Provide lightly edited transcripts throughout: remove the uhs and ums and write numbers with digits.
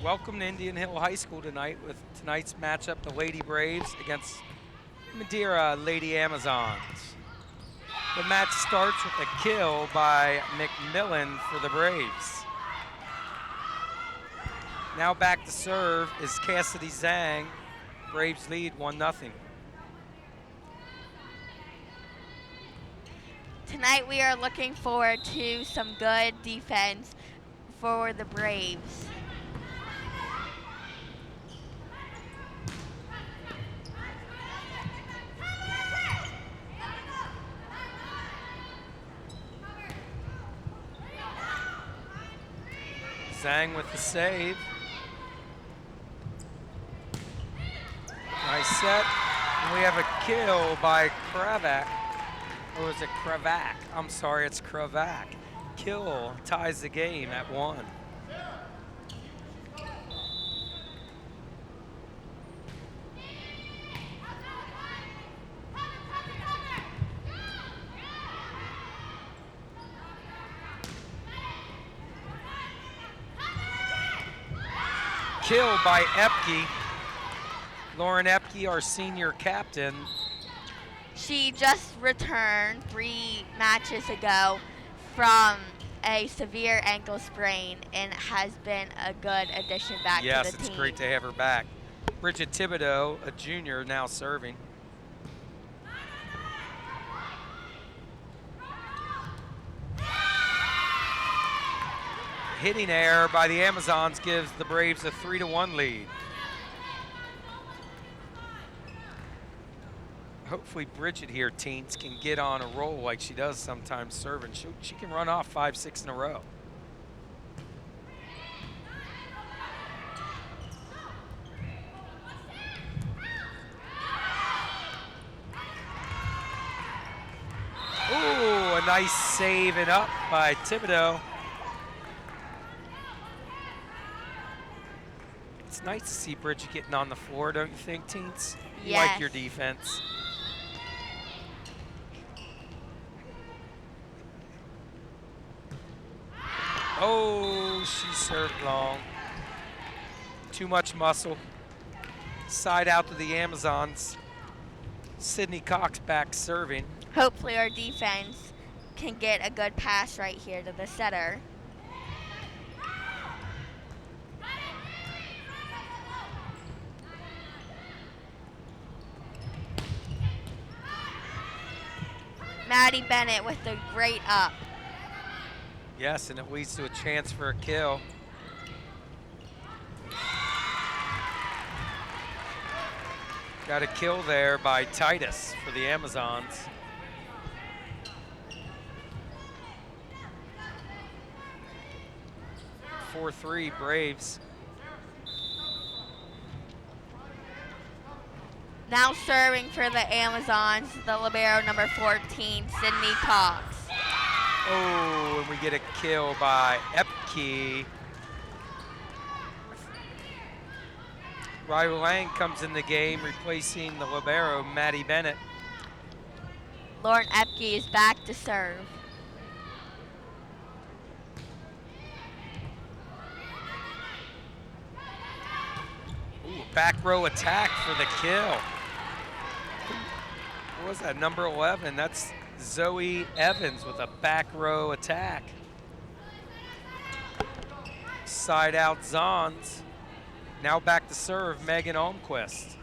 Welcome to Indian Hill High School tonight with tonight's matchup, the Lady Braves against Madeira Lady Amazons. The match starts with a kill by McMillan for the Braves. Now back to serve is Cassidy Zhang. Braves lead 1-0. Tonight we are looking forward to some good defense for the Braves. Zhang with the save. Nice set. And we have a kill by Kravak. Or is it Kravak? I'm sorry, it's Kravak. Kill ties the game at 1. Kill by Epke. Lauren Epke, our senior captain. She just returned 3 matches ago from a severe ankle sprain and has been a good addition back to the team. Yes, it's great to have her back. Bridget Thibodeau, a junior, now serving. Hitting error by the Amazons gives the Braves a 3-1 lead. Hopefully Bridget here, teens, can get on a roll like she does sometimes serving. She can run off 5-6 in a row. Ooh, a nice save and up by Thibodeau. It's nice to see Bridget getting on the floor, don't you think, teens? You Yes. like your defense. Oh, she served long. Too much muscle. Side out to the Amazons. Sydney Cox back serving. Hopefully our defense can get a good pass right here to the setter. Maddie Bennett with a great up. Yes, and it leads to a chance for a kill. Got a kill there by Titus for the Amazons. (4-3) Braves. Now serving for the Amazons, the libero number 14, Sydney Cox. Oh, and we get a kill by Epke. Riley Lang comes in the game, replacing the libero, Maddie Bennett. Lauren Epke is back to serve. Ooh, back row attack for the kill. What was that, number 11? That's Zoe Evans with a back row attack. Side out Zons. Now back to serve, Megan Almquist.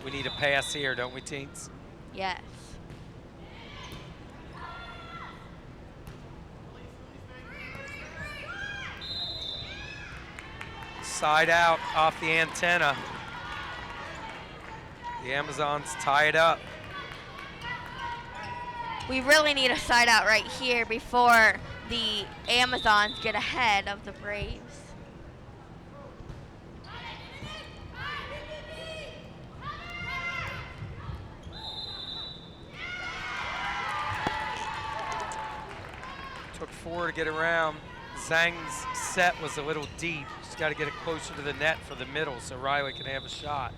We need a pass here, don't we, teens? Yes. Side out off the antenna. The Amazons tie it up. We really need a side out right here before the Amazons get ahead of the Braves. Took 4 to get around. Zhang's set was a little deep. She's got to get it closer to the net for the middle so Riley can have a shot.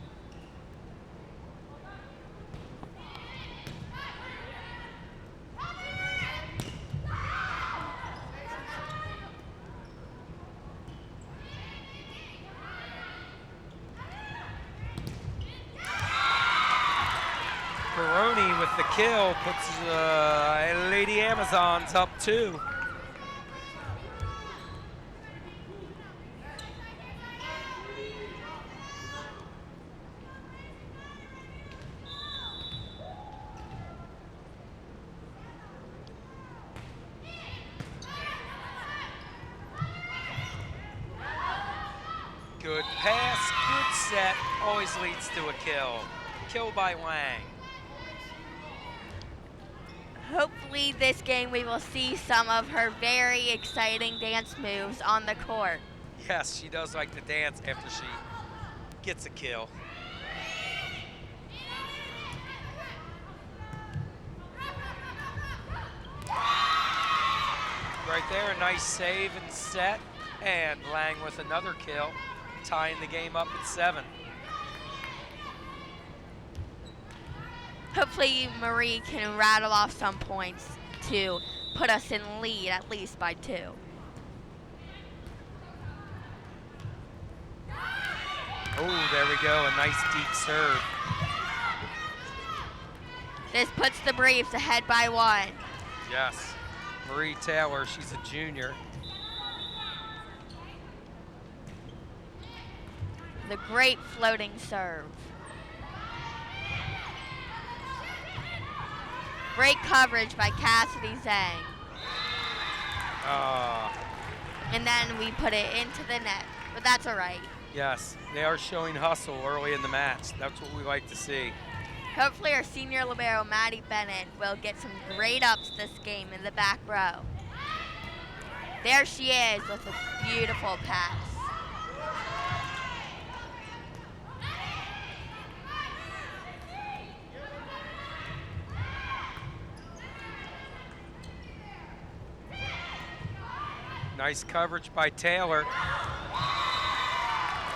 kill puts Lady Amazons up 2. Good pass, good set, always leads to a kill. Kill by Wang. Hopefully this game we will see some of her very exciting dance moves on the court. Yes, she does like to dance after she gets a kill. Right there, a nice save and set, and Lang with another kill, tying the game up at 7. Hopefully Marie can rattle off some points to put us in lead, at least by 2. Oh, there we go, a nice deep serve. This puts the Braves ahead by 1. Yes, Marie Taylor, she's a junior. The great floating serve. Great coverage by Cassidy Zhang. And then we put it into the net, but that's all right. Yes, they are showing hustle early in the match. That's what we like to see. Hopefully our senior libero, Maddie Bennett, will get some great ups this game in the back row. There she is with a beautiful pass. Nice coverage by Taylor.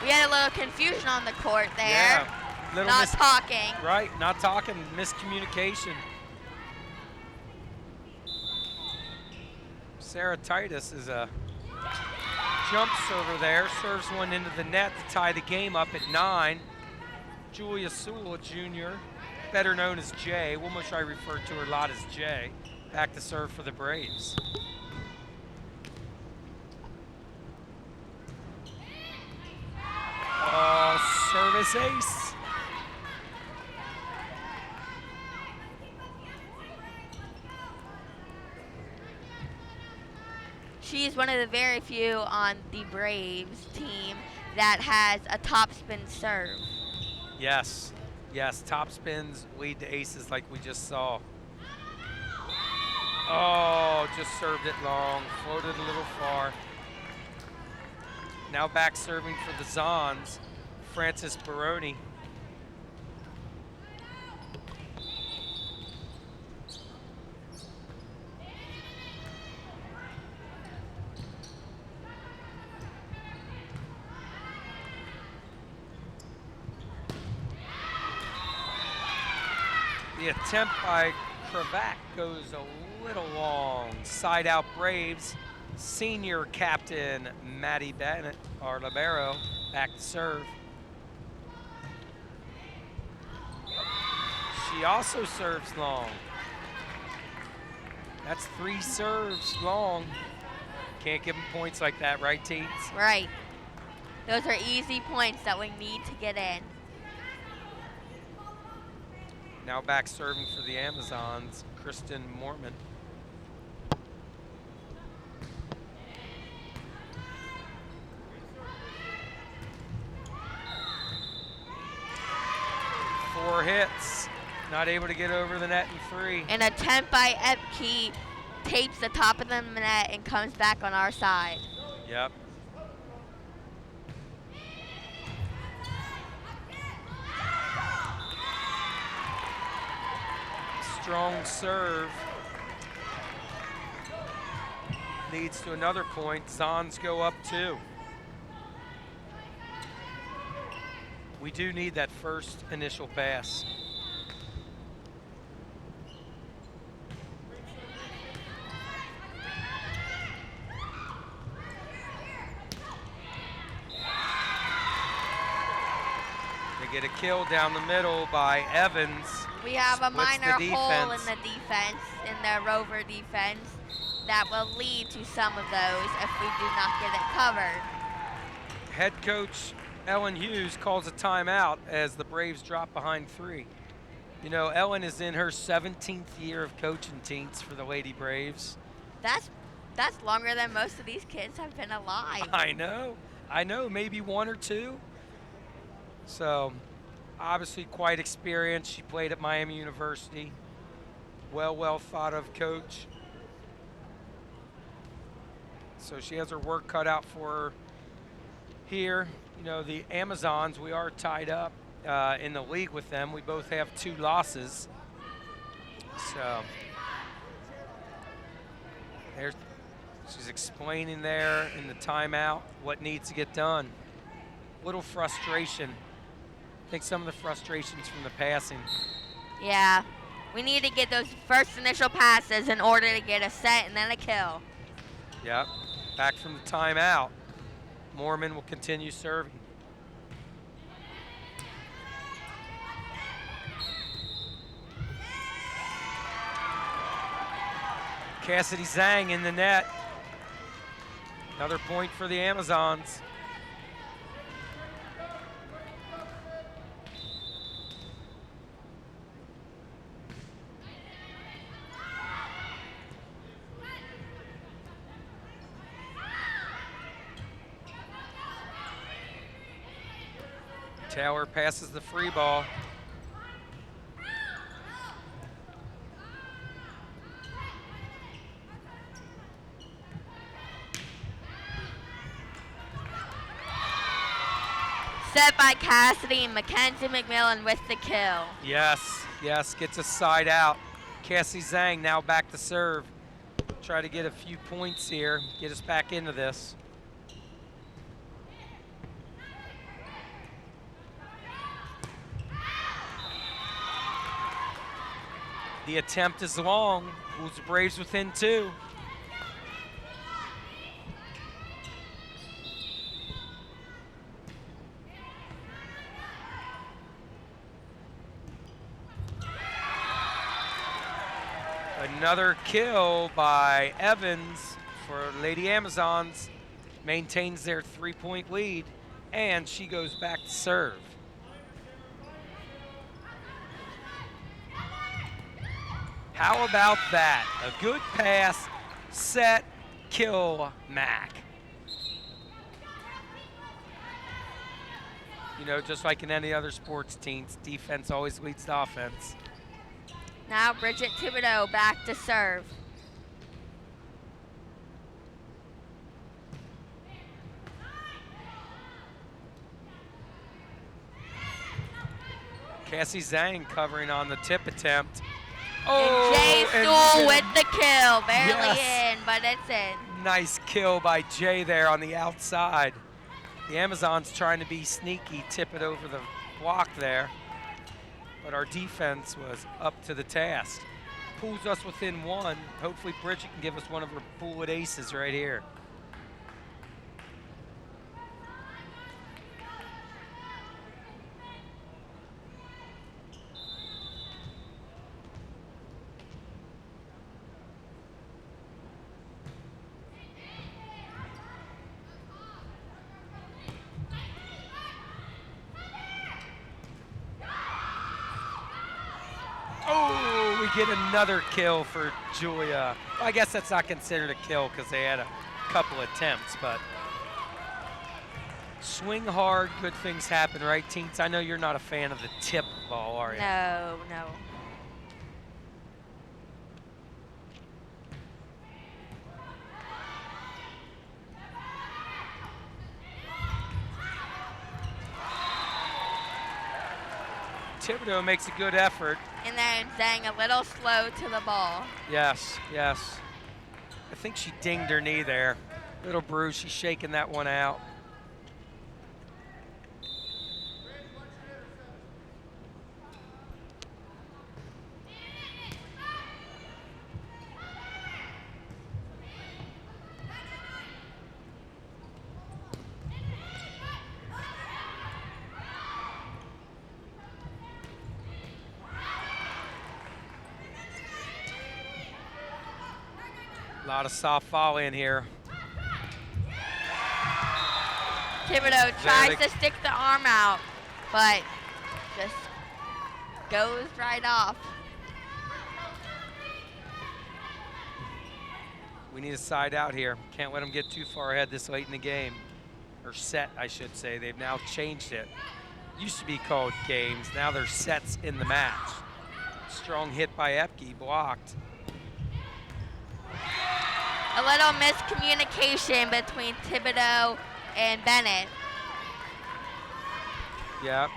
We had a little confusion on the court there. Yeah, not talking. Right, not talking, miscommunication. Sarah Titus is a jump server there, serves one into the net to tie the game up at 9. Julia Sewell, a junior, better known as Jay. We'll make sure I refer to her a lot as Jay. Back to serve for the Braves. Oh, service ace. She's one of the very few on the Braves team that has a topspin serve. Yes, yes, top spins lead to aces like we just saw. Oh, just served it long, floated a little far. Now back serving for the Zons, Francis Baroni. The attempt by Kravac goes a little long. Side out Braves. Senior captain Maddie Bennett, our libero, back to serve. She also serves long. That's 3 serves long. Can't give them points like that, right, Teets? Right. Those are easy points that we need to get in. Now back serving for the Amazons, Kristen Mormon. Four hits, not able to get over the net in 3. An attempt by Epke tapes the top of the net and comes back on our side. Yep. Strong serve. Leads to another point. Zons go up 2. We do need that first initial pass. They get a kill down the middle by Evans. We have a Splits the minor hole in defense. the defense, in the Rover defense, that will lead to some of those if we do not get it covered. Head coach Ellen Hughes calls a timeout as the Braves drop behind 3. You know, Ellen is in her 17th year of coaching teens for the Lady Braves. That's longer than most of these kids have been alive. I know, maybe 1 or 2. So, obviously quite experienced. She played at Miami University. Well thought of coach. So she has her work cut out for her here. You know, the Amazons, we are tied up in the league with them. We both have 2 losses. So there's, she's explaining there in the timeout what needs to get done. Little frustration. I think some of the frustrations from the passing. Yeah, we need to get those first initial passes in order to get a set and then a kill. Yep, back from the timeout. Mormon will continue serving. Cassidy Zhang in the net. Another point for the Amazons. Taylor passes the free ball. Set by Cassidy and Mackenzie McMillan with the kill. Yes, gets a side out. Cassie Zhang now back to serve. Try to get a few points here, get us back into this. The attempt is long, moves the Braves within 2. Another kill by Evans for Lady Amazons. Maintains their 3-point lead, and she goes back to serve. How about that? A good pass, set, kill, Mac. You know, just like in any other sports teams, defense always leads the offense. Now Bridget Thibodeau back to serve. Cassie Zhang covering on the tip attempt. And Jay Stool with the kill. Barely in, but it's in. Nice kill by Jay there on the outside. The Amazons trying to be sneaky, tip it over the block there. But our defense was up to the task. Pulls us within 1. Hopefully Bridget can give us one of her bullet aces right here. Oh, we get another kill for Julia. Well, I guess that's not considered a kill because they had a couple attempts, but swing hard, good things happen, right, teens? I know you're not a fan of the tip ball, are you? No. Thibodeau makes a good effort. And then Zhang a little slow to the ball. Yes. I think she dinged her knee there. Little bruise, she's shaking that one out. lot of soft volley in here. Thibodeau tries to stick the arm out, but just goes right off. We need a side out here. Can't let them get too far ahead this late in the game. Or set, I should say. They've now changed it. Used to be called games. Now they're sets in the match. Strong hit by Epke, blocked. A little miscommunication between Thibodeau and Bennett. Yep.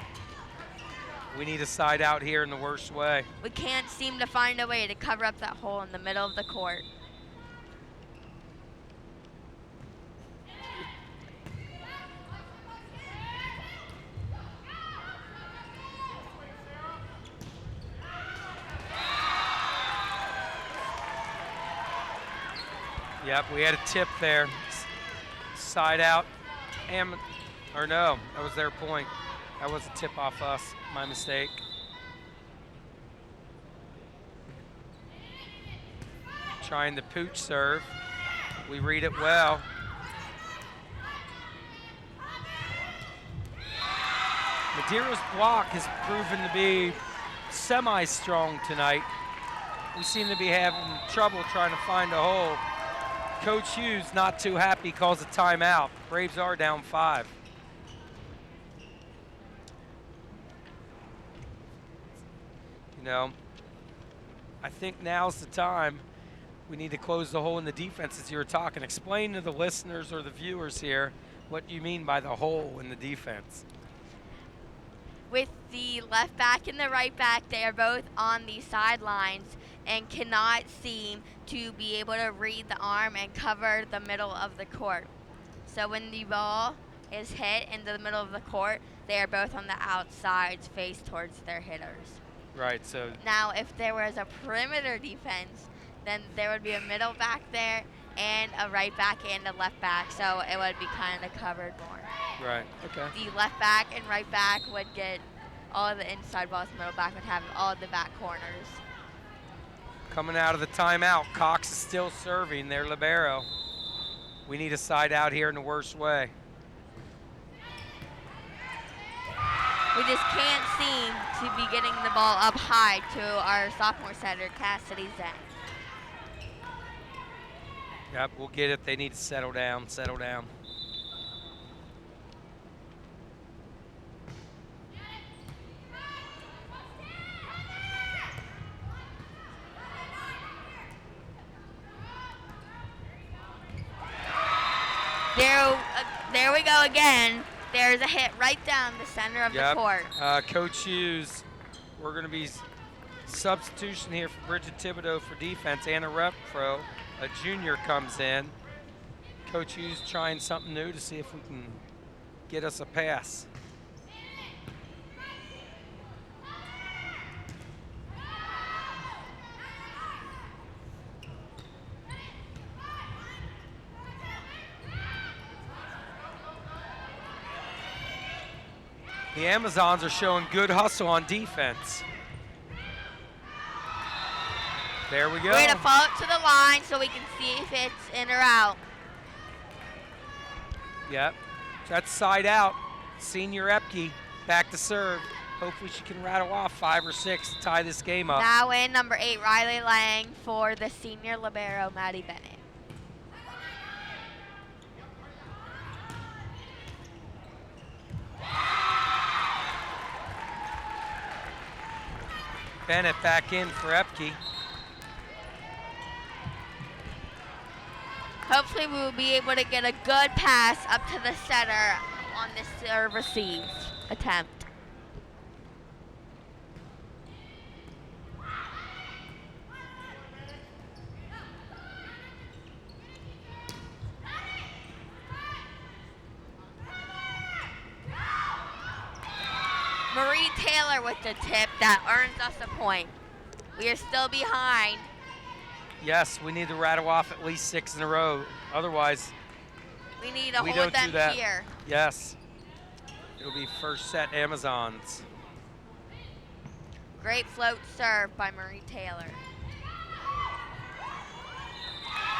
We need a side out here in the worst way. We can't seem to find a way to cover up that hole in the middle of the court. Yep, we had a tip there. Side out. Or no, that was their point. That was a tip off us. My mistake. Trying the pooch serve. We read it well. Madeira's block has proven to be semi-strong tonight. We seem to be having trouble trying to find a hole. Coach Hughes not too happy, calls a timeout. Braves are down 5. You know, I think now's the time. We need to close the hole in the defense as you were talking. Explain to the listeners or the viewers here what you mean by the hole in the defense. With the left back and the right back, they are both on the sidelines and cannot seem to be able to read the arm and cover the middle of the court. So when the ball is hit into the middle of the court, they are both on the outsides, face towards their hitters. Right, so now if there was a perimeter defense, then there would be a middle back there and a right back and a left back, so it would be kind of covered more. right, okay. The left back and right back would get all of the inside balls, middle back would have all of the back corners. Coming out of the timeout, Cox is still serving their libero. We need a side out here in the worst way. We just can't seem to be getting the ball up high to our sophomore setter, Cassidy Zen. Yep, we'll get it. They need to settle down, settle down. There we go again. There's a hit right down the center of the court. Coach Hughes, we're going to be substitution here for Bridget Thibodeau for defense. Anna Repro, a junior, comes in. Coach Hughes trying something new to see if we can get us a pass. The Amazons are showing good hustle on defense. There we go. We're gonna follow it to the line so we can see if it's in or out. Yep, that's side out. Senior Epke back to serve. Hopefully she can rattle off 5 or 6 to tie this game up. Now in number 8, Riley Lang for the senior libero, Maddie Bennett. Bennett back in for Epke. Hopefully we will be able to get a good pass up to the center on this serve receive attempt. Marie Taylor with the tip that earns us a point. We are still behind. Yes, we need to rattle off at least 6 in a row. Otherwise, we need to hold them here. Yes. It'll be first set Amazons. Great float serve by Marie Taylor.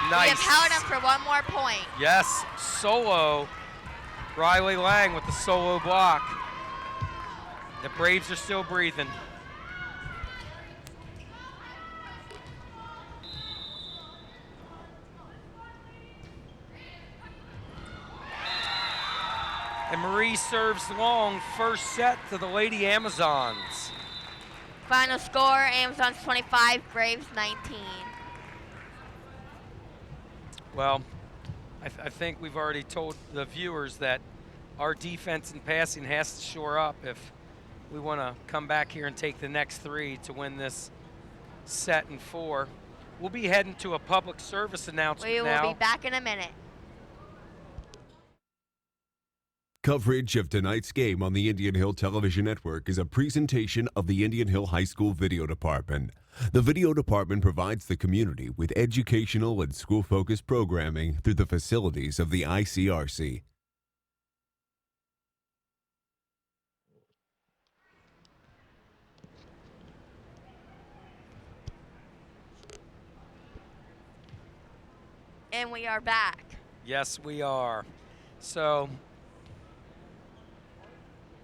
Nice. We have held him for one more point. Yes, solo. Riley Lang with the solo block. The Braves are still breathing. And Marie serves long, first set to the Lady Amazons. Final score, Amazons 25, Braves 19. Well, I think we've already told the viewers that our defense and passing has to shore up if we want to come back here and take the next 3 to win this set in 4. We'll be heading to a public service announcement We will now. be back in a minute. Coverage of tonight's game on the Indian Hill Television Network is a presentation of the Indian Hill High School Video Department. The Video Department provides the community with educational and school-focused programming through the facilities of the ICRC. And we are back. Yes, we are. So,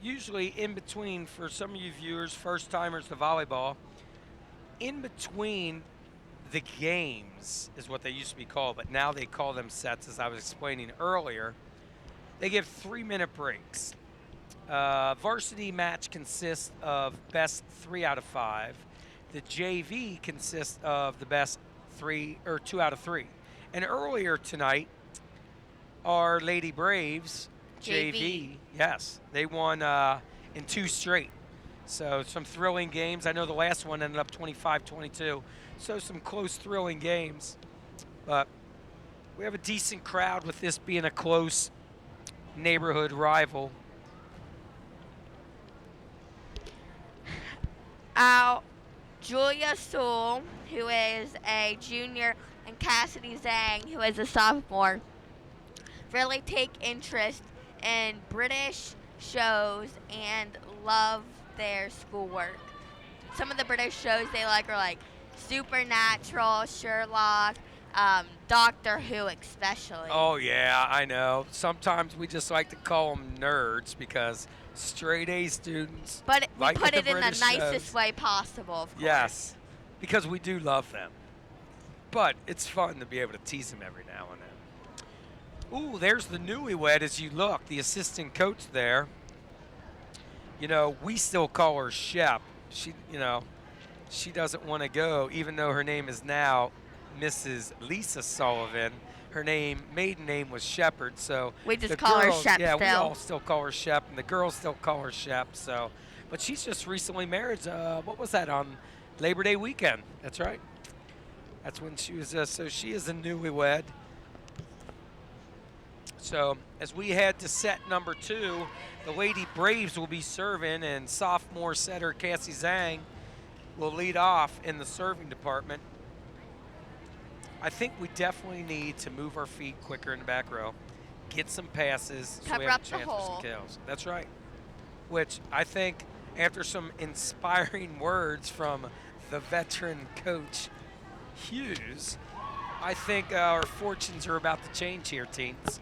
usually in between, for some of you viewers, first-timers to volleyball, in between the games is what they used to be called, but now they call them sets, as I was explaining earlier. They give 3-minute breaks. Varsity match consists of best 3 out of 5. The JV consists of the best 2 out of 3. And earlier tonight, our Lady Braves, JV, yes, they won in 2 straight. So some thrilling games. I know the last one ended up 25-22. So some close, thrilling games. But we have a decent crowd with this being a close neighborhood rival. Julia Sewell, who is a junior, and Cassidy Zhang, who is a sophomore, really take interest in British shows and love their schoolwork. Some of the British shows they like are like Supernatural, Sherlock, Doctor Who especially. Oh, yeah, I know. Sometimes we just like to call them nerds because straight A students But we like put the it in the British nicest shows. way possible, of course. Yes, because we do love them. But it's fun to be able to tease them every now and then. Ooh, there's the newlywed as you look, the assistant coach there. You know, we still call her Shep. She doesn't want to go, even though her name is now Mrs. Lisa Sullivan. Her maiden name was Shepherd, so We just the call her girls, Shep yeah, we still. all still call her Shep, and the girls still call her Shep. So, but she's just recently married. What was that, on Labor Day weekend? That's right. That's when she was. So she is a newlywed. So as we head to set number 2, the Lady Braves will be serving, and sophomore setter Cassie Zhang will lead off in the serving department. I think we definitely need to move our feet quicker in the back row, get some passes, so we Cover have up a the chance for hole. some kills. That's right. Which I think, after some inspiring words from the veteran coach Hughes, I think our fortunes are about to change here, teens.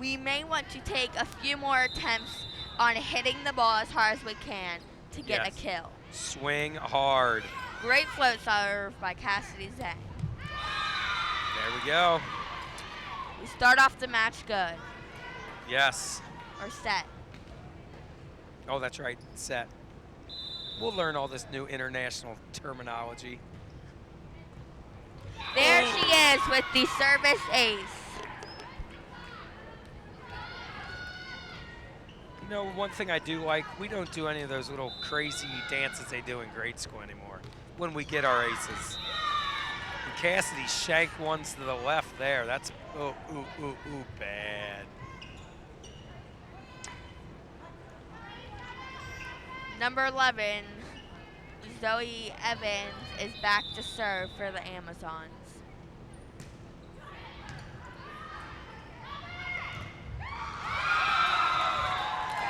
We may want to take a few more attempts on hitting the ball as hard as we can to get Yes. a kill. Swing hard. Great float serve by Cassidy Zhang. There we go. We start off the match good, Yes. or set. Oh, that's right. Set. We'll learn all this new international terminology. There she is with the service ace. You know, one thing I do like, we don't do any of those little crazy dances they do in grade school anymore when we get our aces. And Cassidy shanked ones to the left there. That's, bad. Number 11, Zoe Evans, is back to serve for the Amazons.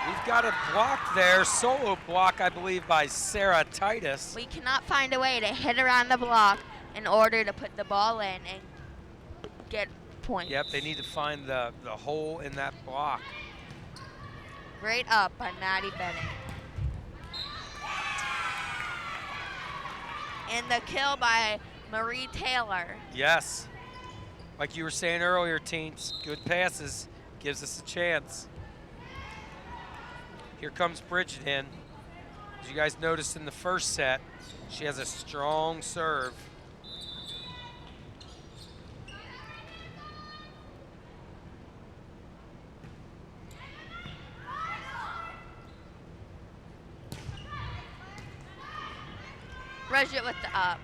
We've got a block there, solo block, I believe, by Sarah Titus. We cannot find a way to hit around the block in order to put the ball in. And get points. Yep, they need to find the hole in that block. Great up by Maddie Bennett. And the kill by Marie Taylor. Yes. Like you were saying earlier, teams, good passes gives us a chance. Here comes Bridget in. As you guys noticed in the first set, she has a strong serve. Bridget with the up.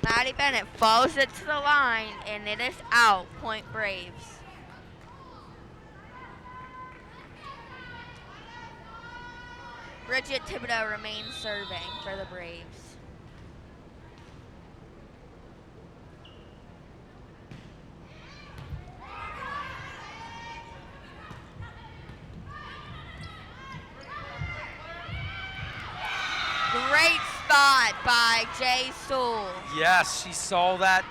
Maddie Bennett follows it to the line, and it is out. Point Braves. Bridget Thibodeau remains serving for the Braves. Great spot by Jay Sewell. Yes, she saw that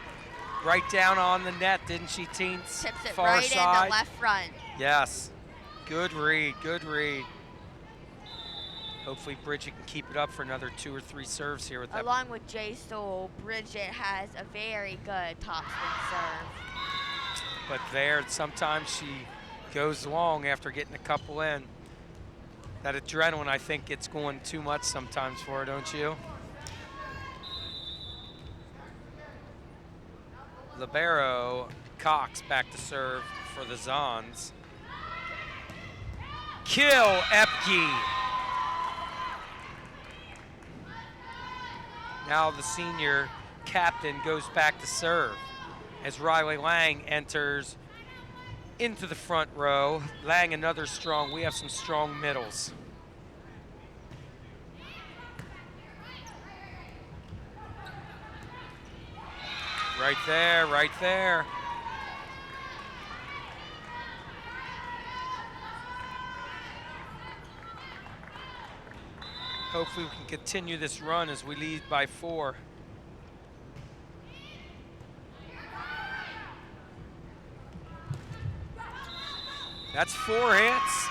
right down on the net, didn't she, teens? Tips it Far right side. in the left front. Yes. Good read, good read. Hopefully Bridget can keep it up for another 2 or 3 serves here with that. Along with Jay Sewell, Bridget has a very good topspin serve. But there, sometimes she goes long after getting a couple in. That adrenaline, I think, gets going too much sometimes for her, don't you? Libero Cox back to serve for the Zons. Kill Epke. Now the senior captain goes back to serve as Riley Lang enters into the front row. Lang another strong. We have some strong middles. Right there, right there. Hopefully we can continue this run as we lead by 4. That's 4 hits.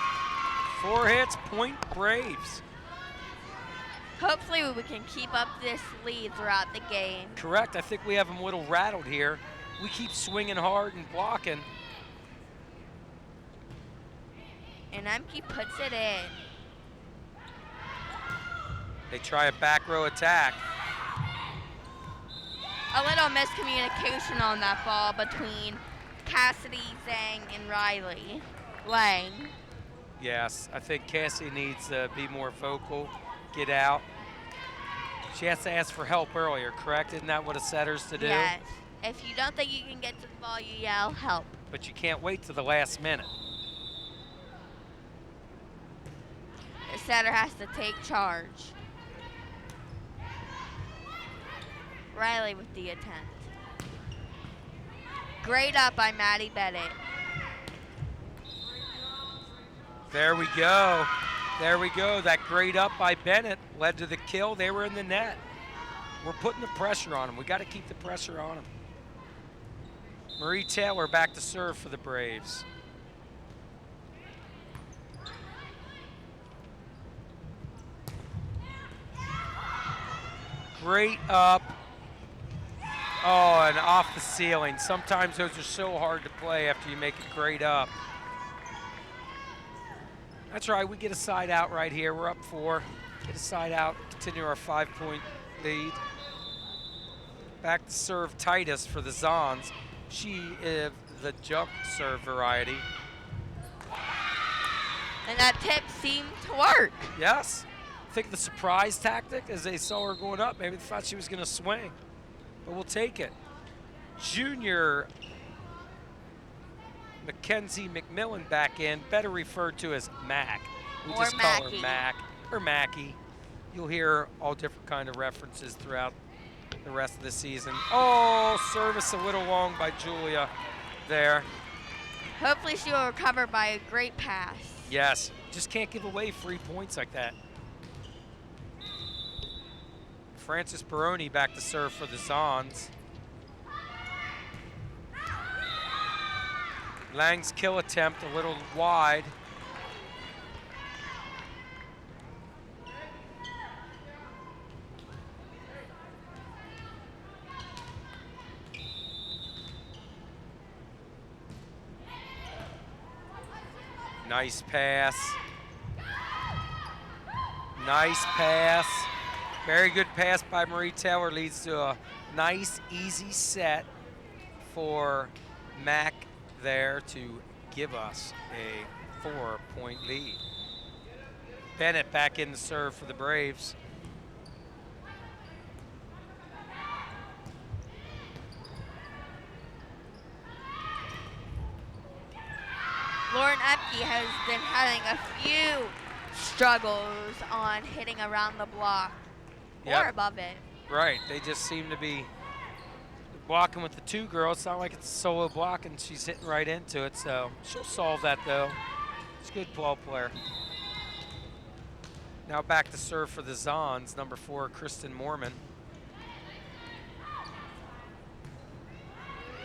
4 hits, point Braves. Hopefully we can keep up this lead throughout the game. Correct, I think we have them a little rattled here. We keep swinging hard and blocking. And Emke puts it in. They try a back row attack. A little miscommunication on that ball between Cassidy, Zhang, and Riley Lang. Yes, I think Cassie needs to be more vocal, get out. She has to ask for help earlier, correct? Isn't that what a setter's to do? Yes. If you don't think you can get to the ball, you yell help. But you can't wait to the last minute. The setter has to take charge. Riley with the attempt. Great up by Maddie Bennett. There we go. There we go. That great up by Bennett led to the kill. They were in the net. We're putting the pressure on them. We got to keep the pressure on them. Marie Taylor back to serve for the Braves. Great up. Oh, and off the ceiling. Sometimes those are so hard to play after you make a great up. That's right, we get a side out right here. We're up 4. Get a side out, continue our 5-point lead. Back to serve Titus for the Zons. She is the jump serve variety. And that tip seemed to work. Yes. I think the surprise tactic as they saw her going up, maybe they thought she was going to swing. But we'll take it. Junior Mackenzie McMillan back in, better referred to as Mac. We Or just call her Mackie. Mac or Mackie. You'll hear all different kind of references throughout the rest of the season. Oh, service a little long by Julia there. Hopefully she will recover by a great pass. Yes, just can't give away free points like that. Francis Baroni back to serve for the Zons. Lang's kill attempt a little wide. Nice pass. Nice pass. Very good pass by Marie Taylor, leads to a nice, easy set for Mac there to give us a 4-point lead. Bennett back in the serve for the Braves. Lauren Epke has been having a few struggles on hitting around the block or above it. Right, they just seem to be blocking with the two girls. It's not like it's a solo block and she's hitting right into it, so she'll solve that though. It's a good ball player. Now back to serve for the Zons, number 4, Kristen Mormon.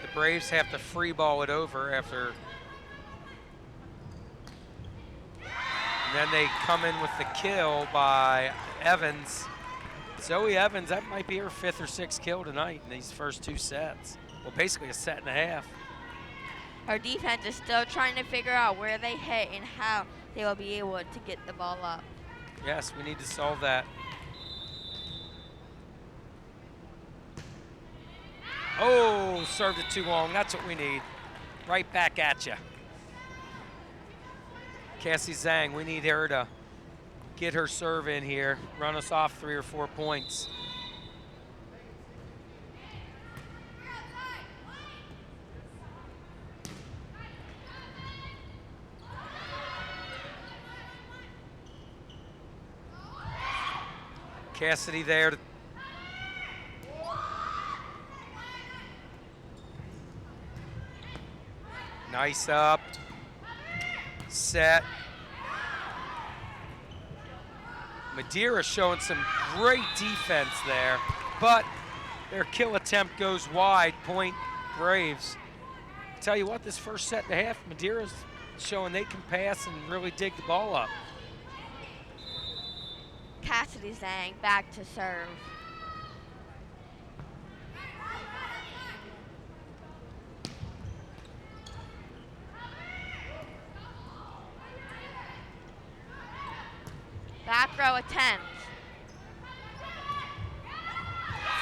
The Braves have to free ball it over after. And then they come in with the kill by Evans. Zoe Evans, that might be her 5th or 6th kill tonight in these first 2 sets. Well, basically a set and a half. Our defense is still trying to figure out where they hit and how they will be able to get the ball up. Yes, we need to solve that. Oh, served it too long. That's what we need. Right back at you. Cassie Zhang, we need her to get her serve in here, run us off 3 or 4 points. Cassidy there. Nice up. Set. Madeira showing some great defense there, but their kill attempt goes wide. Point Braves. Tell you what, this first set and a half, Madeira's showing they can pass and really dig the ball up. Cassidy Zhang back to serve. Back row attempt.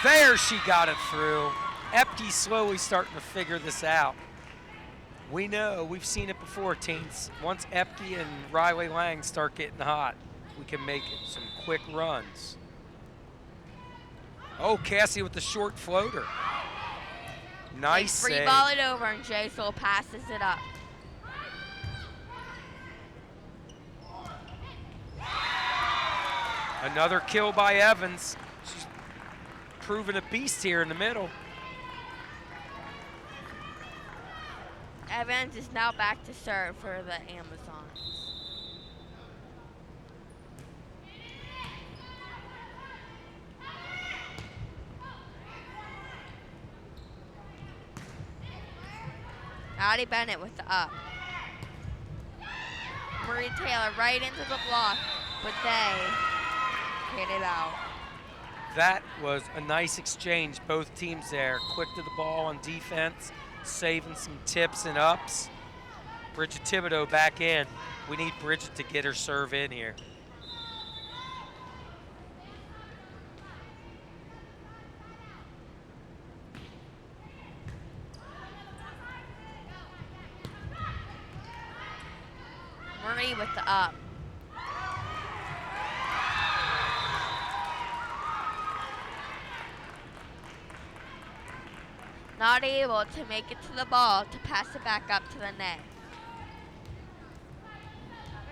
There she got it through. Epke slowly starting to figure this out. We know, we've seen it before, teens. Once Epke and Riley Lang start getting hot, we can make some quick runs. Oh, Cassie with the short floater. Nice They free save. ball it over and Jay Soul passes it up. Another kill by Evans. She's proven a beast here in the middle. Evans is now back to serve for the Amazons. Addie Bennett with the up. Marie Taylor right into the block, but they hit it out. That was a nice exchange. Both teams there, quick to the ball on defense, saving some tips and ups. Bridget Thibodeau back in. We need Bridget to get her serve in here. Marie with the up. Not able to make it to the ball to pass it back up to the net.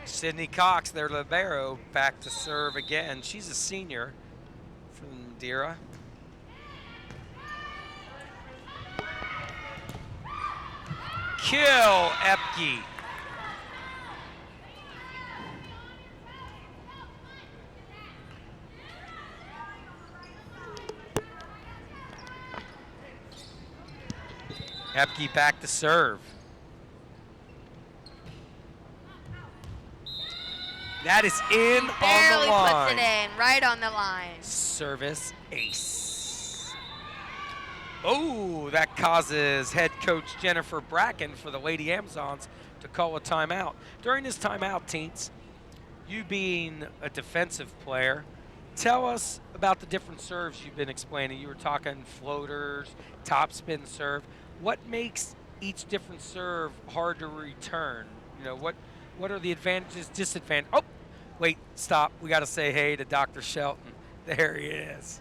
Sydney Cox, their libero, back to serve again. She's a senior from Madeira. Kill Epke. Epke back to serve. That is in on Barely the line. puts it in, right on the line. Service ace. Oh, that causes head coach Jennifer Bracken for the Lady Amazons to call a timeout. During this timeout, Teens, you being a defensive player, tell us about the different serves you've been explaining. You were talking floaters, topspin serve. What makes each different serve hard to return? You know, what are the advantages, disadvantages? Oh, wait, stop. We got to say hey to Dr. Shelton. There he is.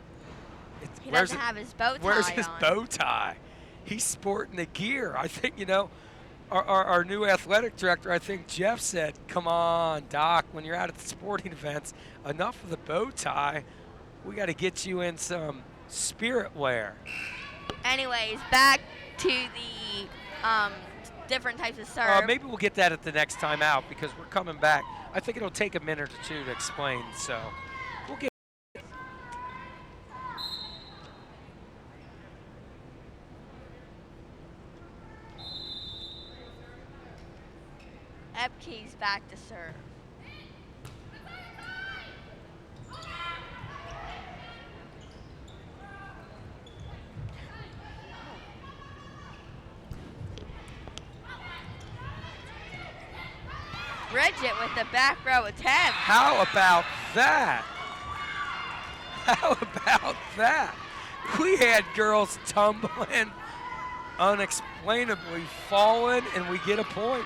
He doesn't have his bow tie Where's his on. bow tie? He's sporting the gear. I think, you know, our new athletic director, I think Jeff said, come on, Doc, when you're out at the sporting events, enough of the bow tie. We got to get you in some spirit wear. Anyways, back to the different types of serve. Maybe we'll get that at the next time out because we're coming back. I think it'll take a minute or two to explain, so we'll get. Epke's back to serve. Bridget with the back row attempt. How about that? How about that? We had girls tumbling, unexplainably falling, and we get a point.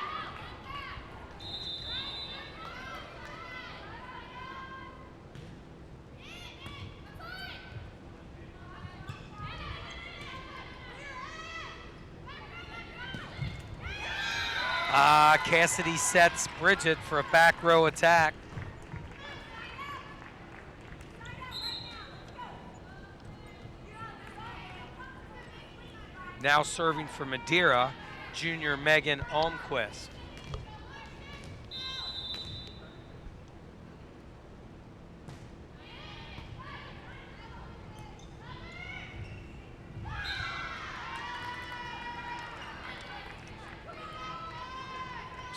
Cassidy sets Bridget for a back row attack. Now serving for Madeira, junior Megan Almquist.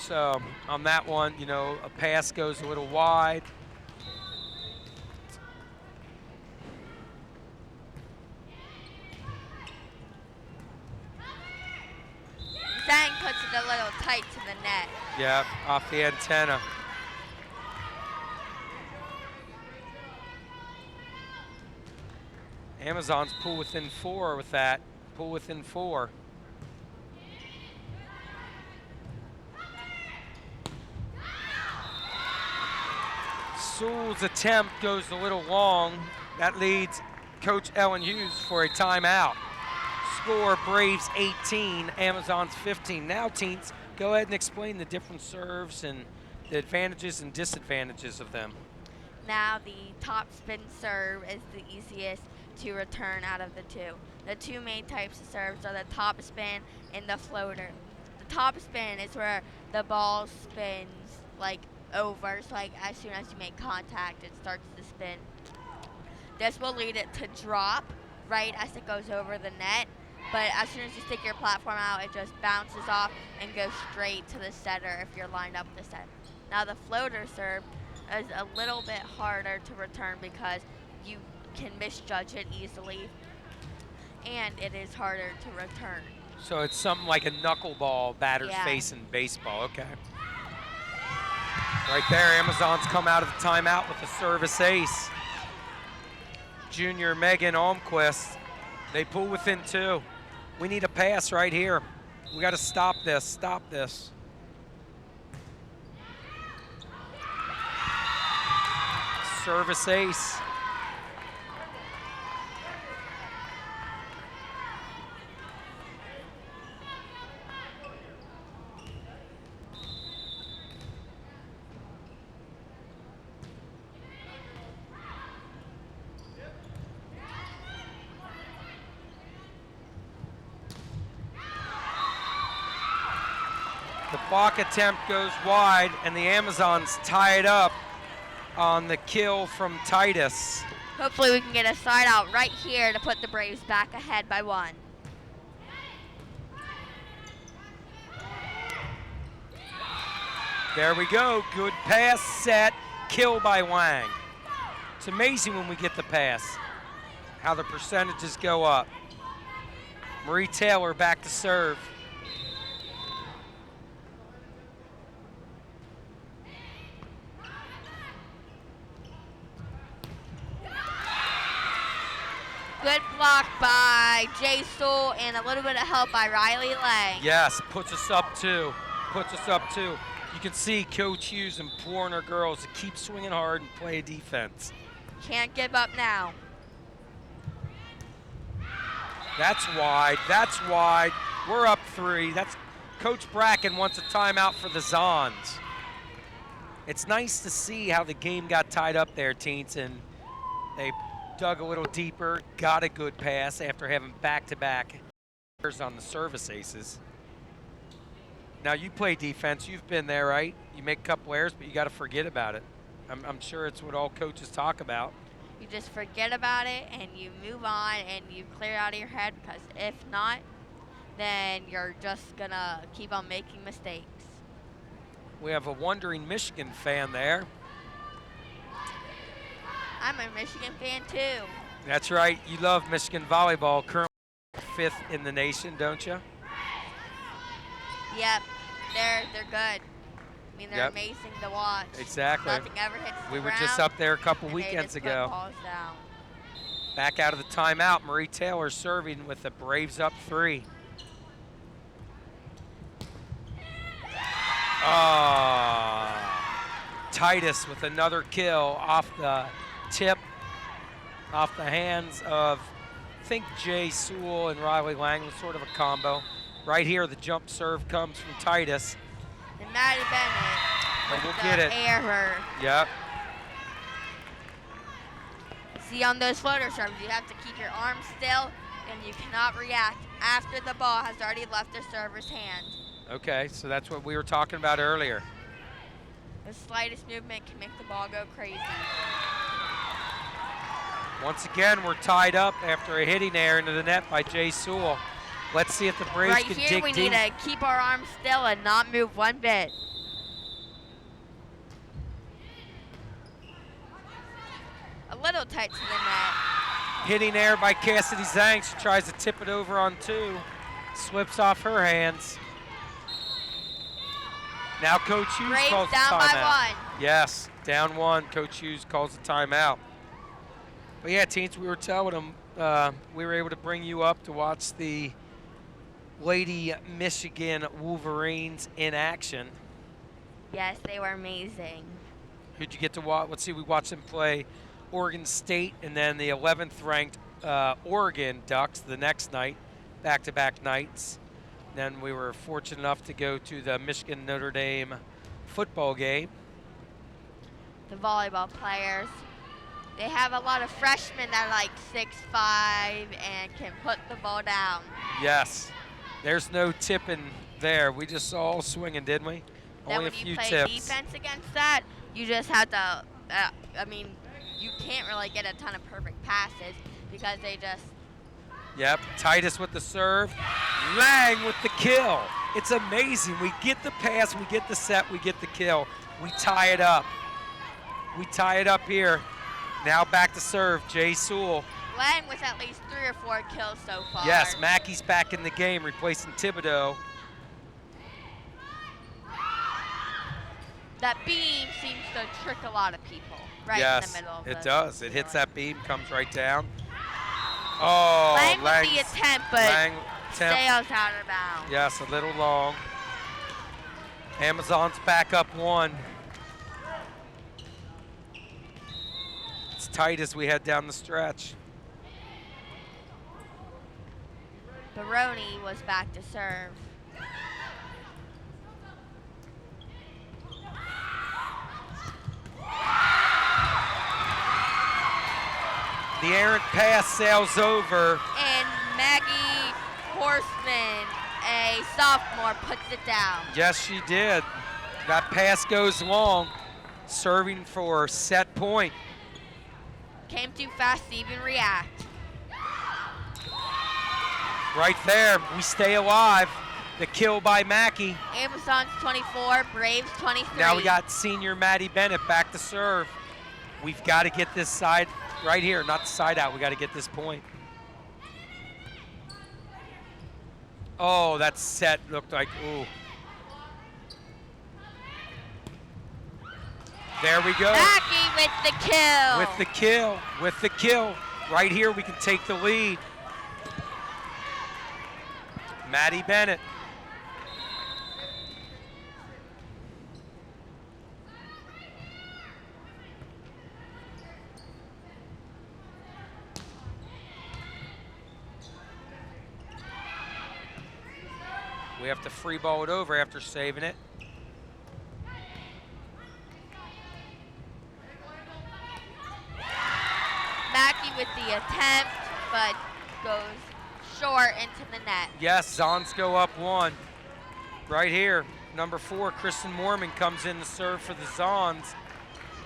So on that one, you know, a pass goes a little wide. Zhang puts it a little tight to the net. Yeah, off the antenna. Amazons pull within 4 with that. Pull within 4. Sewell's attempt goes a little long. That leads Coach Ellen Hughes for a timeout. Score Braves 18, Amazons 15. Now, teens, go ahead and explain the different serves and the advantages and disadvantages of them. Now the top spin serve is the easiest to return out of the two. The two main types of serves are the top spin and the floater. The top spin is where the ball spins like over, so like as soon as you make contact, it starts to spin. This will lead it to drop right as it goes over the net, but as soon as you stick your platform out, it just bounces off and goes straight to the setter if you're lined up with the setter. Now the floater serve is a little bit harder to return because you can misjudge it easily, and it is harder to return. So it's something like a knuckleball batter's Yeah. face in baseball, okay. Right there, Amazons come out of the timeout with a service ace. Junior Megan Almquist, they pull within 2. We need a pass right here. We got to stop this, Service ace. The block attempt goes wide, and the Amazons tie it up on the kill from Titus. Hopefully we can get a side out right here to put the Braves back ahead by 1. There we go. Good pass, set, kill by Wang. It's amazing when we get the pass, how the percentages go up. Marie Taylor back to serve. Good block by Jay Sewell and a little bit of help by Riley Lang. Yes, puts us up two. Puts us up two. You can see Coach Hughes imploring her girls to keep swinging hard and play defense. Can't give up now. That's wide. That's wide. We're up three. That's Coach Bracken wants a timeout for the Zons. It's nice to see how the game got tied up there, teens, and they dug a little deeper, got a good pass after having back-to-back on the service aces. Now you play defense, you've been there, right? You make a couple errors, but you got to forget about it. I'm sure it's what all coaches talk about. You just forget about it and you move on and you clear out of your head, because if not, then you're just gonna keep on making mistakes. We have a wondering Michigan fan there. I'm a Michigan fan too. That's right, you love Michigan volleyball, currently 5th in the nation, don't you? Yep, they're good. I mean, they're amazing to watch. Exactly. Nothing ever hits the We were ground, just up there a couple and weekends they just ago. put balls down. Back out of the timeout, Marie Taylor serving with the Braves up 3. Titus with another kill off the tip, off the hands of, I think, Jay Sewell and Riley Lang was sort of a combo. Right here, the jump serve comes from Titus. And Maddie Bennett And with we'll the get it. error. Yep. See, on those floater serves, you have to keep your arms still and you cannot react after the ball has already left the server's hand. Okay, so that's what we were talking about earlier. The slightest movement can make the ball go crazy. Once again, we're tied up after a hitting error into the net by Jay Sewell. Let's see if the Braves Right can here, dig we deep. need to keep our arms still and not move one bit. A little tight to the net. Hitting error by Cassidy Zhang. She tries to tip it over on 2. Slips off her hands. Now Coach Hughes Braves calls the down timeout. by 1. Yes, down 1. Coach Hughes calls the timeout. But yeah, teens, we were telling them we were able to bring you up to watch the Lady Michigan Wolverines in action. Yes, they were amazing. Who'd you get to watch? Let's see, we watched them play Oregon State and then the 11th ranked Oregon Ducks the next night, back-to-back nights. Then we were fortunate enough to go to the Michigan Notre Dame football game. The volleyball players, they have a lot of freshmen that are like 6'5" and can put the ball down. Yes, there's no tipping there. We just saw all swinging, didn't we? Then Only a when few you play tips. defense against that, you just have to, I mean, you can't really get a ton of perfect passes because they just. Yep, Titus with the serve, Lang with the kill. It's amazing. We get the pass, we get the set, we get the kill. We tie it up. We tie it up here. Now back to serve, Jay Sewell. Lang with at least 3 or 4 kills so far. Yes, Mackey's back in the game, replacing Thibodeau. That beam seems to trick a lot of people right in the middle of it the does. It hits floor. that beam, comes right down. Oh, Lang with the Lang's- attempt, but Lang attempt. sails out of bounds. Yes, a little long. Amazon's back up 1. It's tight as we head down the stretch. Baroni was back to serve. The errant pass sails over. And Maggie Horseman, a sophomore, puts it down. Yes, she did. That pass goes long, serving for set point. Came too fast to even react. Right there, we stay alive. The kill by Mackey. Amazons 24, Braves 23. Now we got senior Maddie Bennett back to serve. We've got to get this side right here, not the side out. We got to get this point. Oh, that set looked like, ooh. There we go. Mackey with the kill. With the kill, with the kill. Right here, we can take the lead. Maddie Bennett. We have to free ball it over after saving it. Mackey with the attempt, but goes short into the net. Yes, Zons go up one. Right here, number 4, Kristen Mormon comes in to serve for the Zons.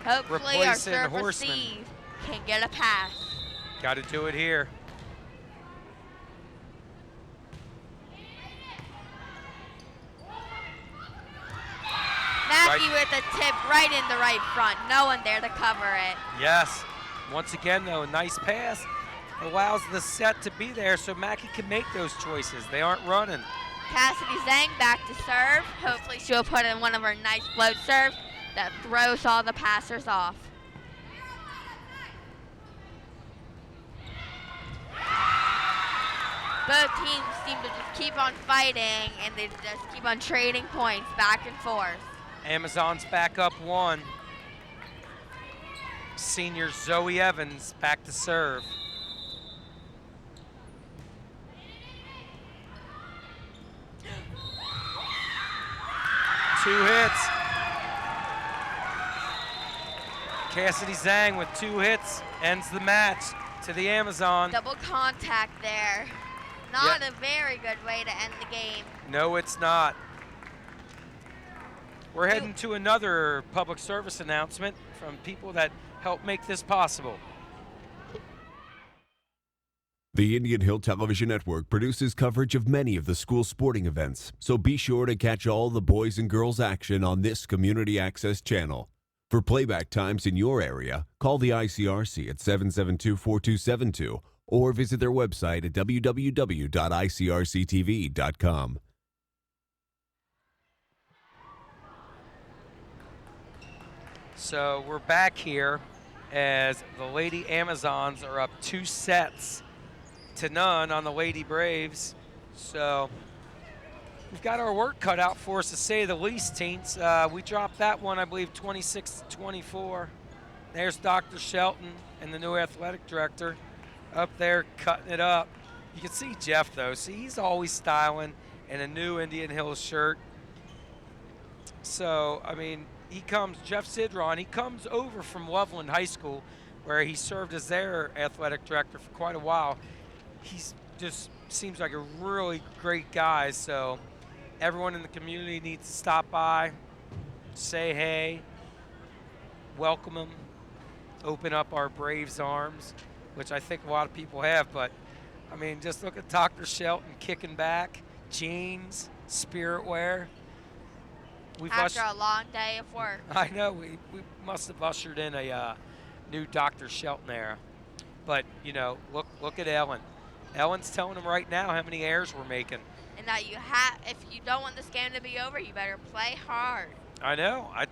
Hopefully our Replacing server Horseman. Steve can get a pass. Got to do it here. Mackey with a tip right in the right front. No one there to cover it. Yes. Once again, though, a nice pass allows the set to be there so Mackey can make those choices. They aren't running. Cassidy Zhang back to serve. Hopefully she'll put in one of her nice float serves that throws all the passers off. Both teams seem to just keep on fighting and they just keep on trading points back and forth. Amazons back up one. Senior Zoe Evans back to serve. Two hits. Cassidy Zhang with 2 hits ends the match to the Amazon. Double contact there. Not a very good way to end the game. No, it's not. We're heading to another public service announcement from people that help make this possible. The Indian Hill Television Network produces coverage of many of the school sporting events, so be sure to catch all the boys and girls action on this community access channel. For playback times in your area, call the ICRC at 772-4272 or visit their website at www.icrctv.com. So we're back here as the Lady Amazons are up 2 sets to none on the Lady Braves. So we've got our work cut out for us, to say the least, teens. We dropped that one, I believe, 26-24. There's Dr. Shelton and the new athletic director up there cutting it up. You can see Jeff, though. See, he's always styling in a new Indian Hills shirt. So, I mean, Jeff Sidron, he comes over from Loveland High School, where he served as their athletic director for quite a while. He's just seems like a really great guy, so everyone in the community needs to stop by, say hey, welcome him, open up our Braves arms, which I think a lot of people have, but I mean, just look at Dr. Shelton kicking back, jeans, spirit wear. After a long day of work. I know, we must have ushered in a new Dr. Shelton era. But, you know, look at Ellen. Ellen's telling them right now how many errors we're making. And that if you don't want this game to be over, you better play hard. I know. I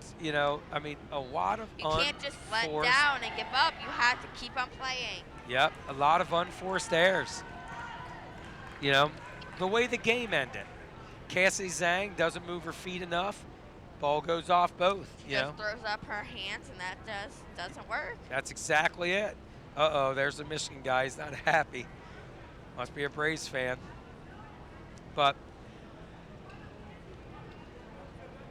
mean, a lot of You can't just let down and give up. You have to keep on playing. Yep, a lot of unforced errors. You know, the way the game ended. Cassidy Zhang doesn't move her feet enough. Ball goes off both. She just throws up her hands, and that doesn't work. That's exactly it. Uh-oh, there's a Michigan guy. He's not happy. Must be a Braves fan. But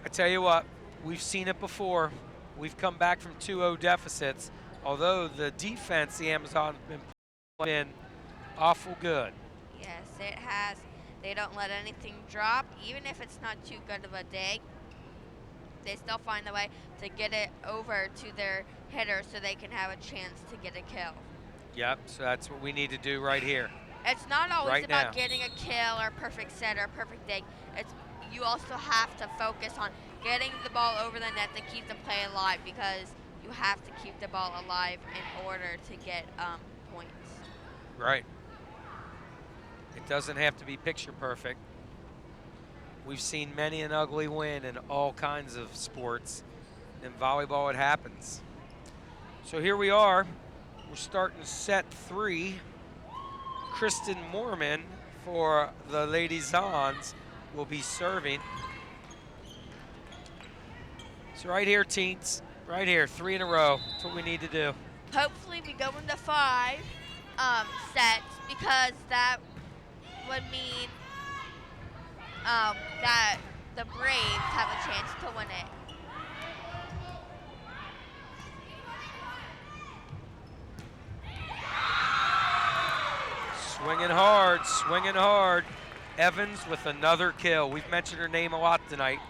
I tell you what, we've seen it before. We've come back from 2-0 deficits. Although the defense, the Amazon have been awful good. Yes, it has. They don't let anything drop, even if it's not too good of a day. They still find a way to get it over to their hitter so they can have a chance to get a kill. Yep, so that's what we need to do right here. It's not always right about now. getting a kill or perfect set or perfect thing. It's you also have to focus on getting the ball over the net to keep the play alive, because you have to keep the ball alive in order to get points. Right. It doesn't have to be picture perfect. We've seen many an ugly win in all kinds of sports. In volleyball, it happens. So here we are. We're starting set 3. Kristen Moorman for the Lady Zons will be serving. So right here, teens, right here, 3 in a row. That's what we need to do. Hopefully we go into 5 sets, because that would mean that the Braves have a chance to win it. Swinging hard, swinging hard. Evans with another kill. We've mentioned her name a lot tonight.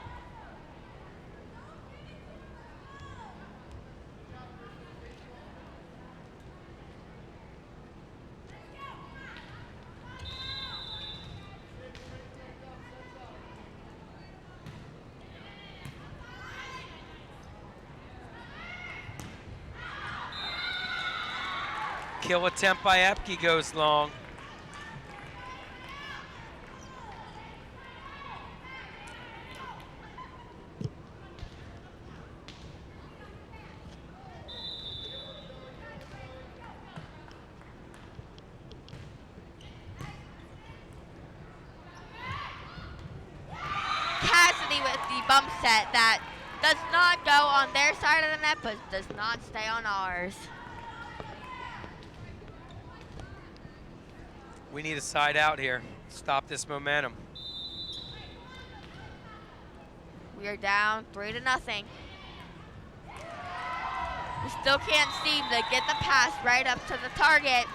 Kill attempt by Epke goes long. Cassidy with the bump set that does not go on their side of the net, but does not stay on ours. We need a side out here. Stop this momentum. We are down 3-0. We still can't seem to get the pass right up to the target.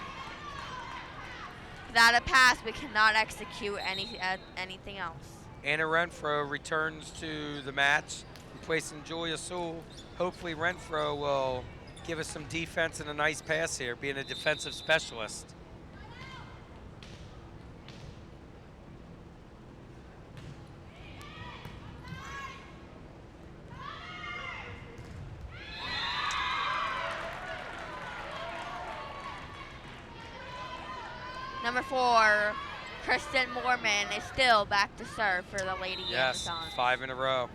Without a pass, we cannot execute anything else. Anna Renfro returns to the match, replacing Julia Sewell. Hopefully Renfro will give us some defense and a nice pass here, being a defensive specialist. Number 4, Kristen Moorman is still back to serve for the Lady Yes, Amazons. 5 in a row.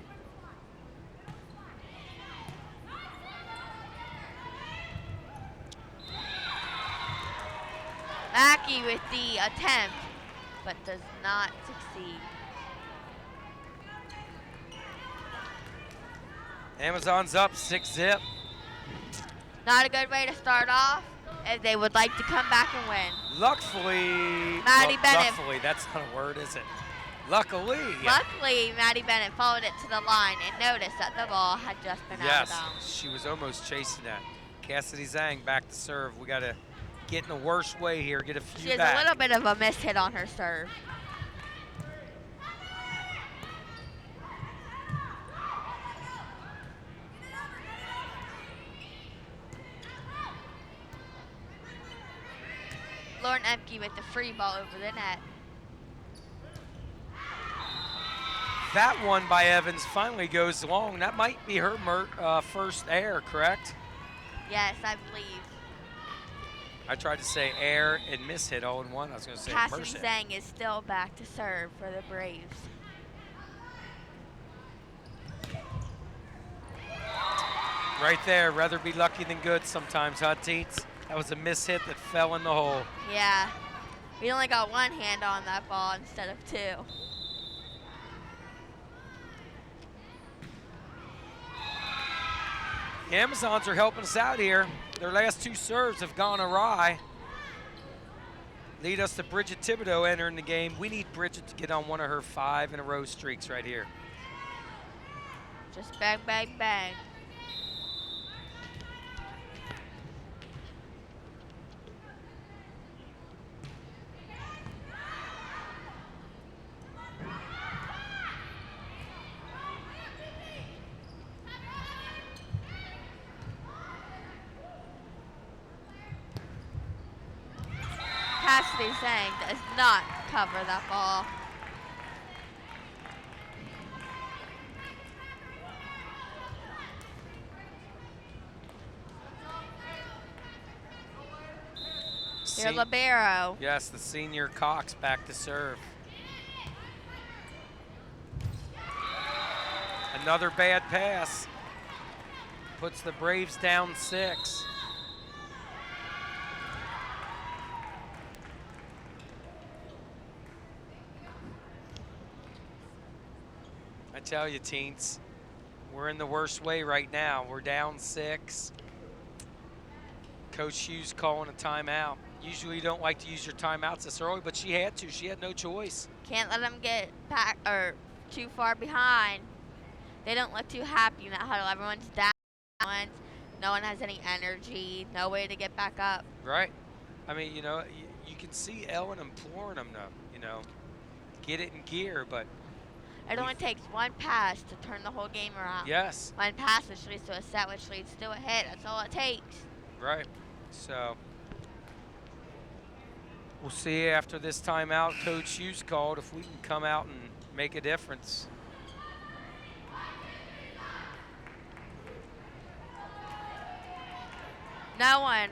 Mackey with the attempt, but does not succeed. Amazons up 6-0. Not a good way to start off if they would like to come back and win. Luckily, Maddie Bennett. luckily, that's not a word, is it? Luckily. Luckily, Maddie Bennett followed it to the line and noticed that the ball had just been out of Yes, bounds. she was almost chasing that. Cassidy Zhang back to serve. We got to get in the worst way here, get a few She has back. a little bit of a miss hit on her serve. Lauren Emke with the free ball over the net. That one by Evans finally goes long. That might be her first air, correct? Yes, I believe. I tried to say air and miss hit all in one. I was going to say Cassidy Mercer. Zhang is still back to serve for the Braves. Right there, rather be lucky than good sometimes, huh, Teets? That was a miss hit that fell in the hole. Yeah, we only got one hand on that ball instead of 2. The Amazons are helping us out here. Their last 2 serves have gone awry. Lead us to Bridget Thibodeau entering the game. We need Bridget to get on one of her 5 in a row streaks right here. Just bang, bang, bang. Cassidy Zhang does not cover that ball. Your libero. Yes, the senior Cox back to serve. Another bad pass. Puts the Braves down 6. I tell you, teens, we're in the worst way right now. We're down 6. Coach Hughes calling a timeout. Usually you don't like to use your timeouts this early, but she had to. She had no choice. Can't let them get back or too far behind. They don't look too happy in that huddle. Everyone's down. No one has any energy. No way to get back up. Right. I mean, you know, you can see Ellen imploring them to, you know, get it in gear, but it only takes one pass to turn the whole game around. Yes. One pass which leads to a set, which leads to a hit. That's all it takes. Right. So we'll see after this timeout Coach Hughes called if we can come out and make a difference. No one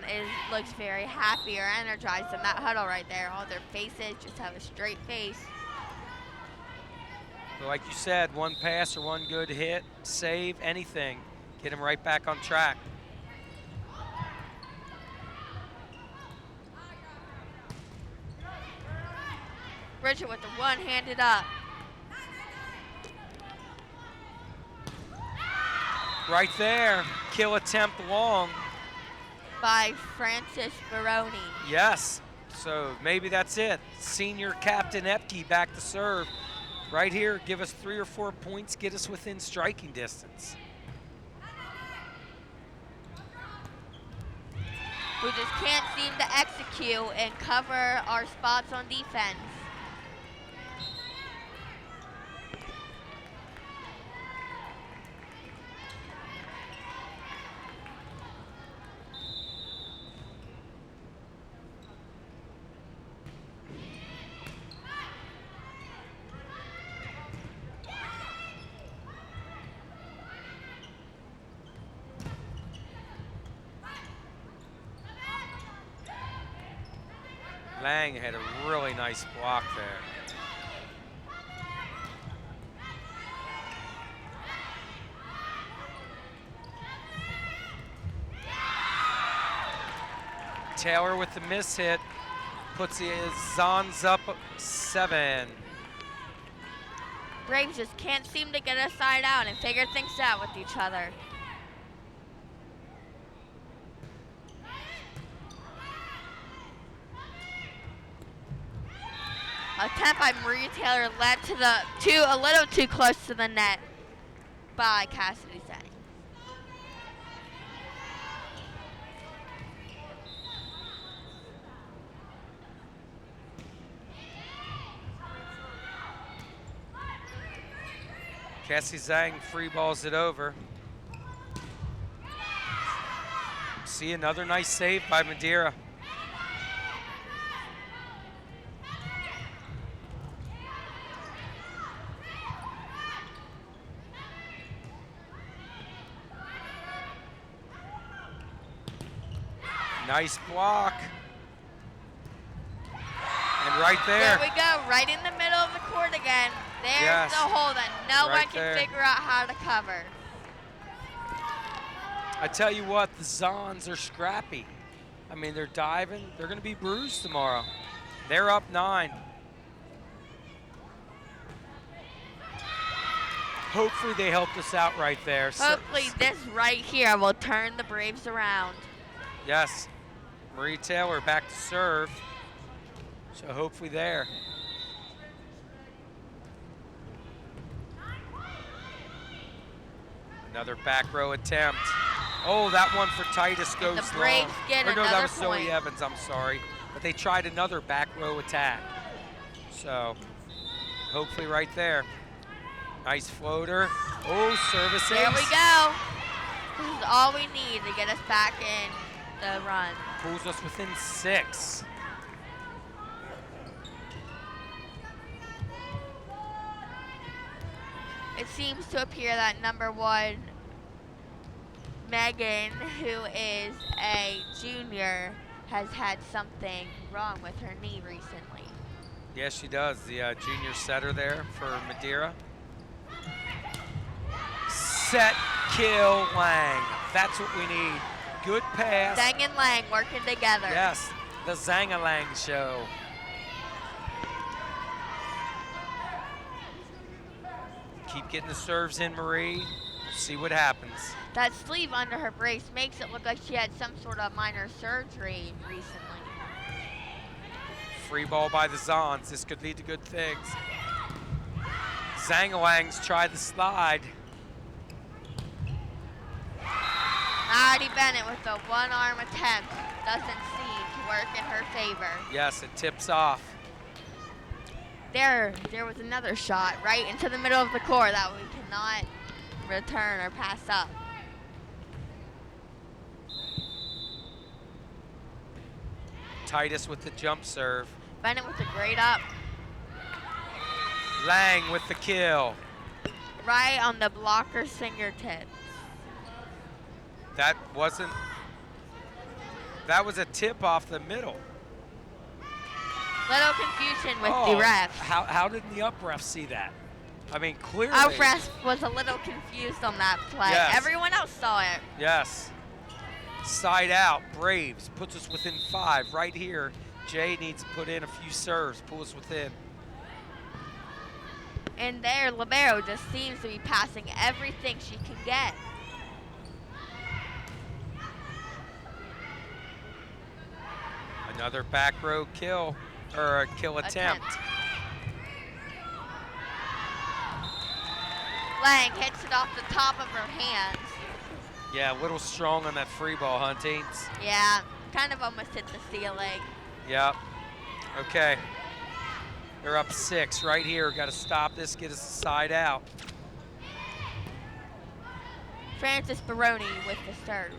looks very happy or energized in that huddle right there. All their faces just have a straight face. But like you said, one pass or one good hit, save, anything, get them right back on track. Richard with the one-handed up. Right there, kill attempt long. By Francis Baroni. Yes, so maybe that's it. Senior Captain Epke back to serve. Right here, give us 3 or 4 points, get us within striking distance. We just can't seem to execute and cover our spots on defense. Lang had a really nice block there. Taylor with the miss hit puts the Zons up 7. Braves just can't seem to get a side out and figure things out with each other. Attempt by Marie Taylor led to a little too close to the net by Cassidy Zhang. Cassie Zhang free balls it over. See another nice save by Madeira. Nice block. And right there. There we go, right in the middle of the court again. There's Yes. the hole that no Right one can there. figure out how to cover. I tell you what, the Zons are scrappy. I mean, they're diving. They're going to be bruised tomorrow. They're up 9. Hopefully they helped us out right there. Hopefully this right here will turn the Braves around. Yes. Marie Taylor back to serve. So hopefully there. Another back row attempt. Oh, that one for Titus goes the Braves long. get Or no, that another was Zoe point. Evans, I'm sorry. But they tried another back row attack. So hopefully right there. Nice floater. Oh, service There ace. we go. This is all we need to get us back in the run. Pulls us within 6. seems to appear that number 1, Megan, who is a junior, has had something wrong with her knee recently. Yes, she does. The junior setter there for Madeira. Set, kill, Lang. That's what we need. Good pass. Zhang and Lang working together. Yes, the Zang-a-Lang show. Keep getting the serves in, Marie. See what happens. That sleeve under her brace makes it look like she had some sort of minor surgery recently. Free ball by the Zons. This could lead to good things. Zang-a-Lang's tried the slide. Maddie Bennett with a one-arm attempt doesn't seem to work in her favor. Yes, it tips off. There was another shot right into the middle of the court that we cannot return or pass up. Titus with the jump serve. Bennett with a great up. Lang with the kill. Right on the blocker's fingertips. That was a tip off the middle. Little confusion with the refs. How didn't the up ref see that? I mean, clearly. Our ref was a little confused on that play. Yes. Everyone else saw it. Yes. Side out, Braves puts us within 5 right here. Jay needs to put in a few serves, pull us within. And there, Libero just seems to be passing everything she can get. Another back row kill, or a kill attempt. Lang hits it off the top of her hands. Yeah, a little strong on that free ball, Huntings. Yeah, kind of almost hit the ceiling. Yep. Okay. They're up 6 right here. Got to stop this, get us a side out. Francis Baroni with the serve.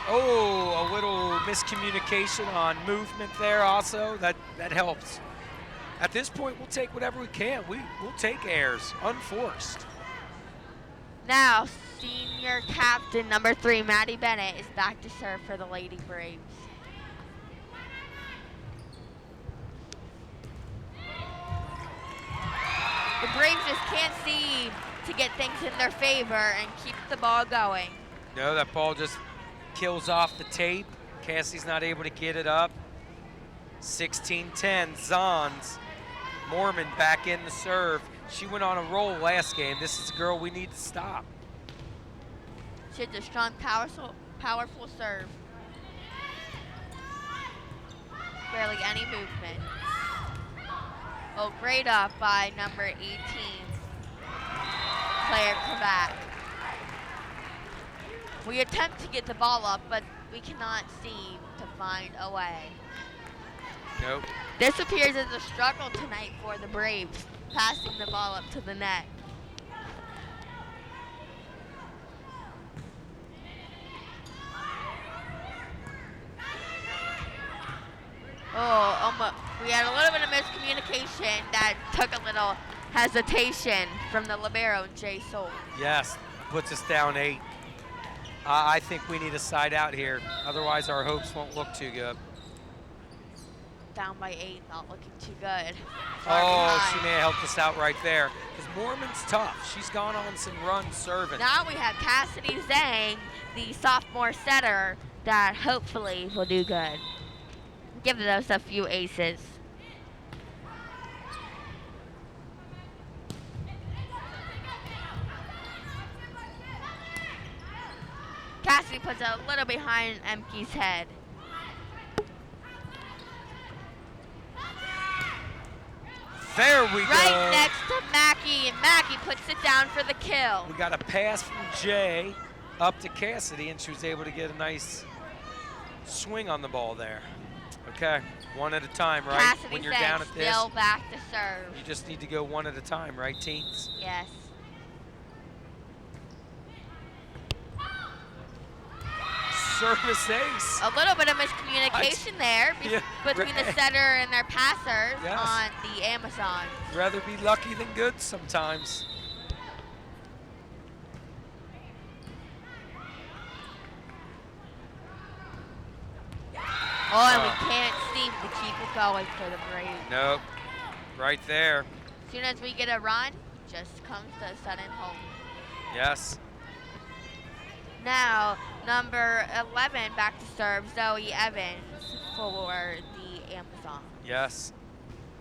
Oh, a little miscommunication on movement there also. That helps. At this point, we'll take whatever we can. We'll take airs, unforced. Now, senior captain number 3, Maddie Bennett, is back to serve for the Lady Braves. The Braves just can't seem to get things in their favor and keep the ball going. No, that ball just kills off the tape. Cassie's not able to get it up. 16-10, Zons. Mormon back in the serve. She went on a roll last game. This is a girl we need to stop. She has a strong, powerful serve. Barely any movement. Oh, great up by number 18, Claire Kvack. We attempt to get the ball up, but we cannot seem to find a way. Nope. This appears as a struggle tonight for the Braves, passing the ball up to the net. Oh, almost. We had a little bit of miscommunication that took a little hesitation from the libero, Jay Soul. Yes, puts us down 8. I think we need a side out here. Otherwise, our hopes won't look too good. Down by 8, not looking too good. Oh, she may have helped us out right there. Because Mormon's tough. She's gone on some runs serving. Now we have Cassidy Zhang, the sophomore setter, that hopefully will do good. Give us a few aces. Cassidy puts a little behind Emke's head. There we go. Right next to Mackey, and Mackey puts it down for the kill. We got a pass from Jay up to Cassidy, and she was able to get a nice swing on the ball there. Okay, one at a time, right? Cassidy when you're down at this, still back to serve. you just need to go one at a time, right, teens? Yes. service ace. A little bit of miscommunication there between the setter and their passers on the Amazons. Rather be lucky than good sometimes. Oh, and we can't seem to keep it going for the Braves. Nope. Right there. As soon as we get a run, just comes the sudden home. Yes. Now, number 11 back to serve, Zoe Evans for the Amazon. Yes.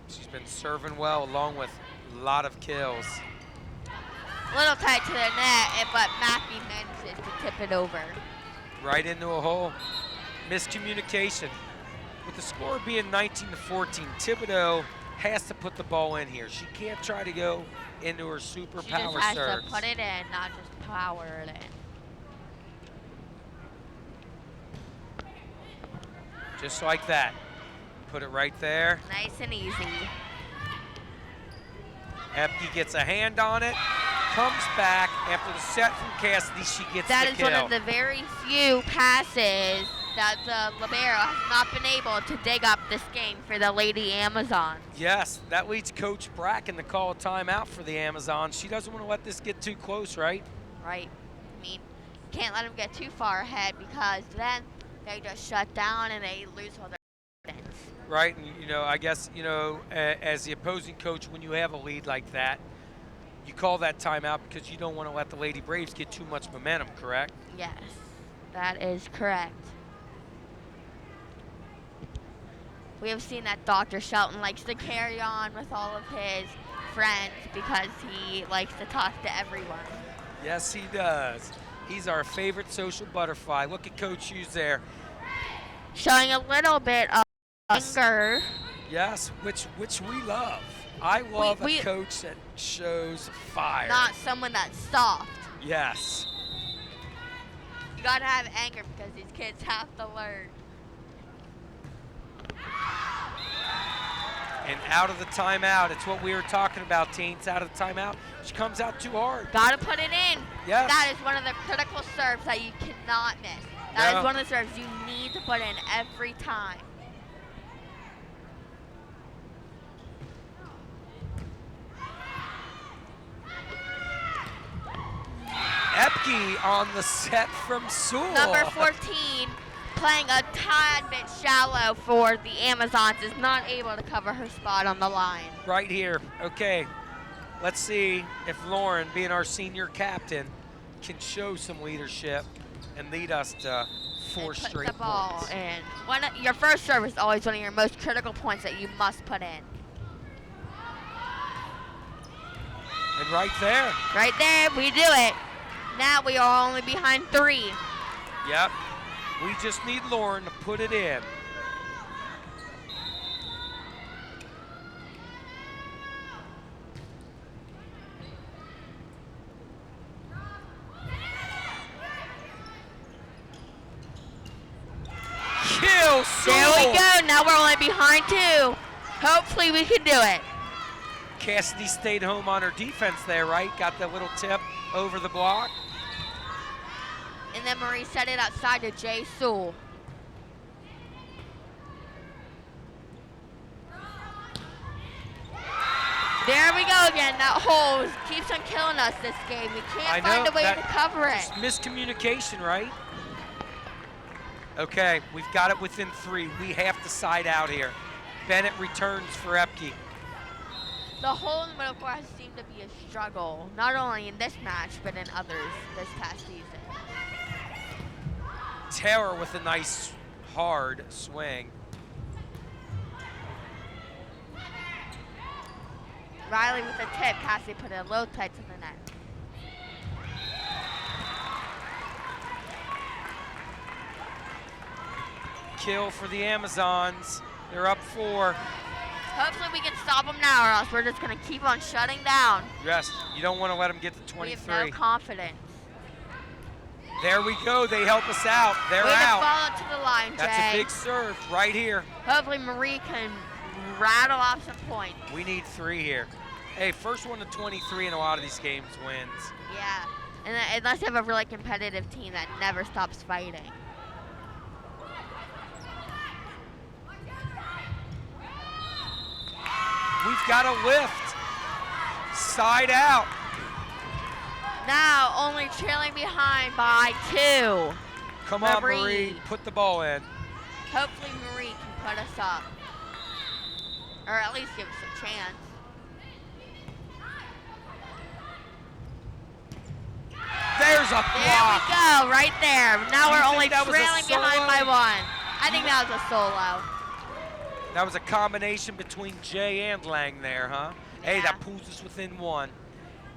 She's been serving well along with a lot of kills. A little tight to the net, but Mackey manages to tip it over. Right into a hole. Miscommunication. With the score being 19-14, Thibodeau has to put the ball in here. She can't try to go into her super She power just has serves. to put it in, not just power it in. Just like that. Put it right there. Nice and easy. Epke gets a hand on it, comes back after the set from Cassidy. She gets That the is kill. one of the very few passes that the libero has not been able to dig up this game for the Lady Amazons. Yes, that leads Coach Bracken to call a timeout for the Amazons. She doesn't want to let this get too close, right? Right. I mean, can't let them get too far ahead because then they just shut down and they lose all their confidence. Right, and I guess, as the opposing coach, when you have a lead like that, you call that timeout because you don't want to let the Lady Braves get too much momentum, correct? Yes, that is correct. We have seen that Dr. Shelton likes to carry on with all of his friends because he likes to talk to everyone. Yes, he does. He's our favorite social butterfly. Look at Coach Hughes there. Showing a little bit of anger. Yes, which we love. I love a coach that shows fire. Not someone that's soft. Yes. You gotta have anger because these kids have to learn. And out of the timeout, it's what we were talking about, teens. Out of the timeout, she comes out too hard. Gotta put it in. Yes. That is one of the critical serves that you cannot miss. That is one of the serves you need to put in every time. Epke on the set from Sewell. Number 14, playing a tad bit shallow for the Amazons, is not able to cover her spot on the line. Right here. Okay, let's see if Lauren, being our senior captain, can show some leadership and lead us to 4 straight the ball points. in. Your first serve is always one of your most critical points that you must put in. And right there. Right there, we do it. Now we are only behind 3. Yep. We just need Lauren to put it in. Kill Sewell. There we go. Now we're only behind 2. Hopefully we can do it. Cassidy stayed home on her defense there, right? Got the little tip over the block. And then Marie set it outside to Jay Sewell. There we go again. That hole keeps on killing us this game. We can't find a way to cover it. Just miscommunication, right? Okay, we've got it within 3. We have to side out here. Bennett returns for Epke. The hole in the middle court has seemed to be a struggle, not only in this match, but in others this past season. Taylor with a nice, hard swing. Riley with a tip. Cassie put it a little tight to the net. Kill for the Amazons. They're up 4. Hopefully we can stop them now, or else we're just going to keep on shutting down. Yes, you don't want to let them get to 23. We have no confidence. There we go. They help us out. They're Way out. to follow it to the line, Jay. That's a big serve right here. Hopefully Marie can rattle off some points. We need 3 here. Hey, first one to 23 in a lot of these games wins. Yeah, and unless you have a really competitive team that never stops fighting. We've got a lift. Side out. Now only trailing behind by 2. Come on, Marie. Put the ball in. Hopefully Marie can put us up. Or at least give us a chance. There's a block. There we go, right there. Now we're only trailing behind by 1. I think that was a solo. That was a combination between Jay and Lang there, huh? Yeah. Hey, that pulls us within 1.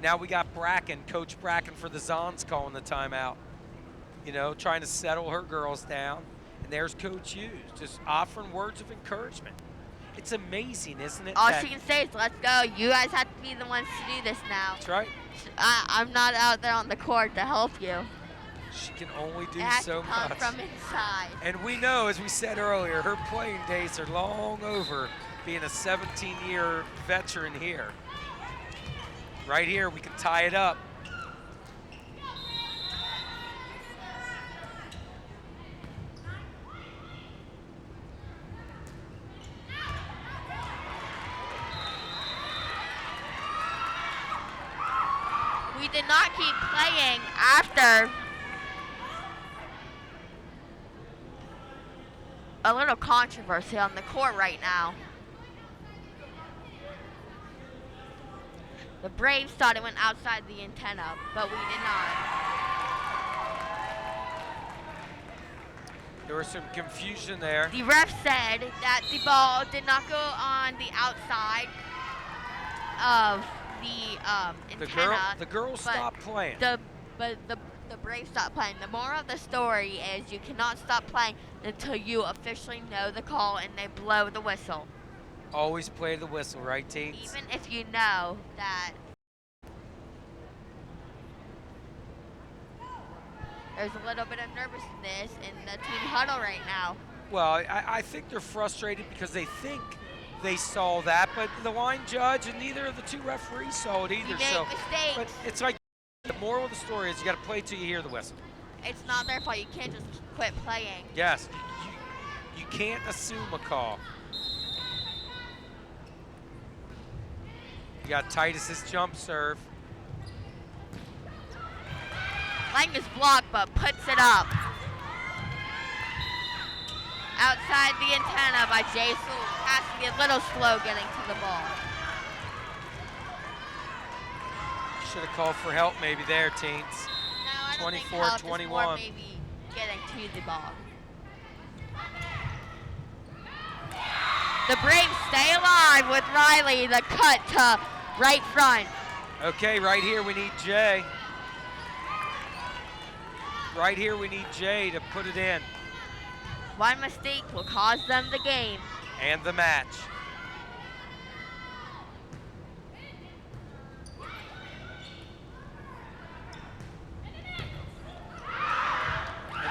Now we got Bracken, Coach Bracken for the Zons calling the timeout. You know, trying to settle her girls down. And there's Coach Hughes, just offering words of encouragement. It's amazing, isn't it? All she can say is, let's go. You guys have to be the ones to do this now. That's right. I'm not out there on the court to help you. She can only do so come much. From inside. And we know, as we said earlier, her playing days are long over, being a 17-year veteran here. Right here, we can tie it up. We did not keep playing after a little controversy on the court right now. The Braves thought it went outside the antenna, but we did not. There was some confusion there. The ref said that the ball did not go on the outside of the antenna. The girls stopped playing. The Braves stopped playing. The moral of the story is you cannot stop playing until you officially know the call and they blow the whistle. Always play the whistle, right, teens? Even if you know that there's a little bit of nervousness in the team huddle right now. Well, I think they're frustrated because they think they saw that, but the line judge and neither of the 2 referees saw it either. You make mistakes. But it's like the moral of the story is you got to play till you hear the whistle. It's not their fault. You can't just quit playing. Yes, you can't assume a call. You got Titus's jump serve. Lang is blocked, but puts it up. Outside the antenna by Jay Sewell. Has to be a little slow getting to the ball. Should have called for help maybe there, teens. No, I don't 24, think help, 21. Just more maybe getting to the ball. The Braves stay alive with Riley. The cut to right front. Okay, right here we need Jay. Right here we need Jay to put it in. One mistake will cost them the game. And the match.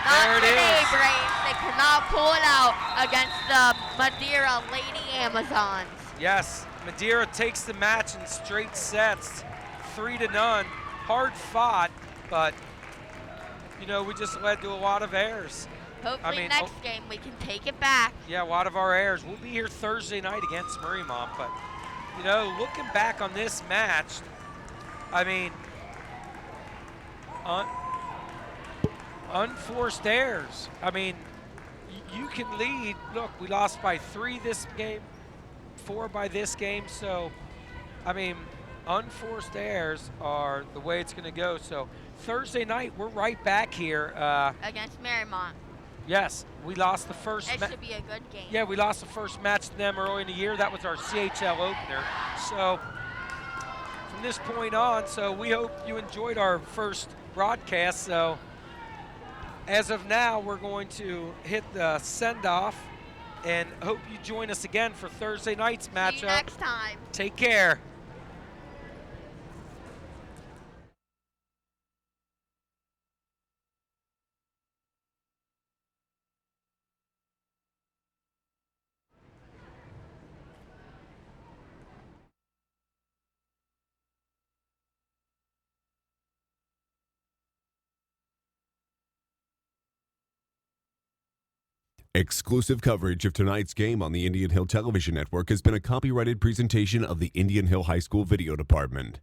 Not there it today, is. Braves. They cannot pull it out against the Madeira Lady Amazons. Yes, Madeira takes the match in straight sets, 3-0. Hard fought, but you know, we just led to a lot of errors. Hopefully next game we can take it back. Yeah, a lot of our errors. We'll be here Thursday night against Mariemont, but you know, looking back on this match, I mean, unforced errors. I mean, you can lead. Look, we lost by 3 this game, 4 by this game. So, I mean, unforced errors are the way it's going to go. So Thursday night, we're right back here. Against Mariemont. Yes, we lost the first. It should be a good game. Yeah, we lost the first match to them early in the year. That was our CHL opener. So from this point on, so we hope you enjoyed our first broadcast. So as of now, we're going to hit the send-off and hope you join us again for Thursday night's matchup. See you next time. Take care. Exclusive coverage of tonight's game on the Indian Hill Television Network has been a copyrighted presentation of the Indian Hill High School Video Department.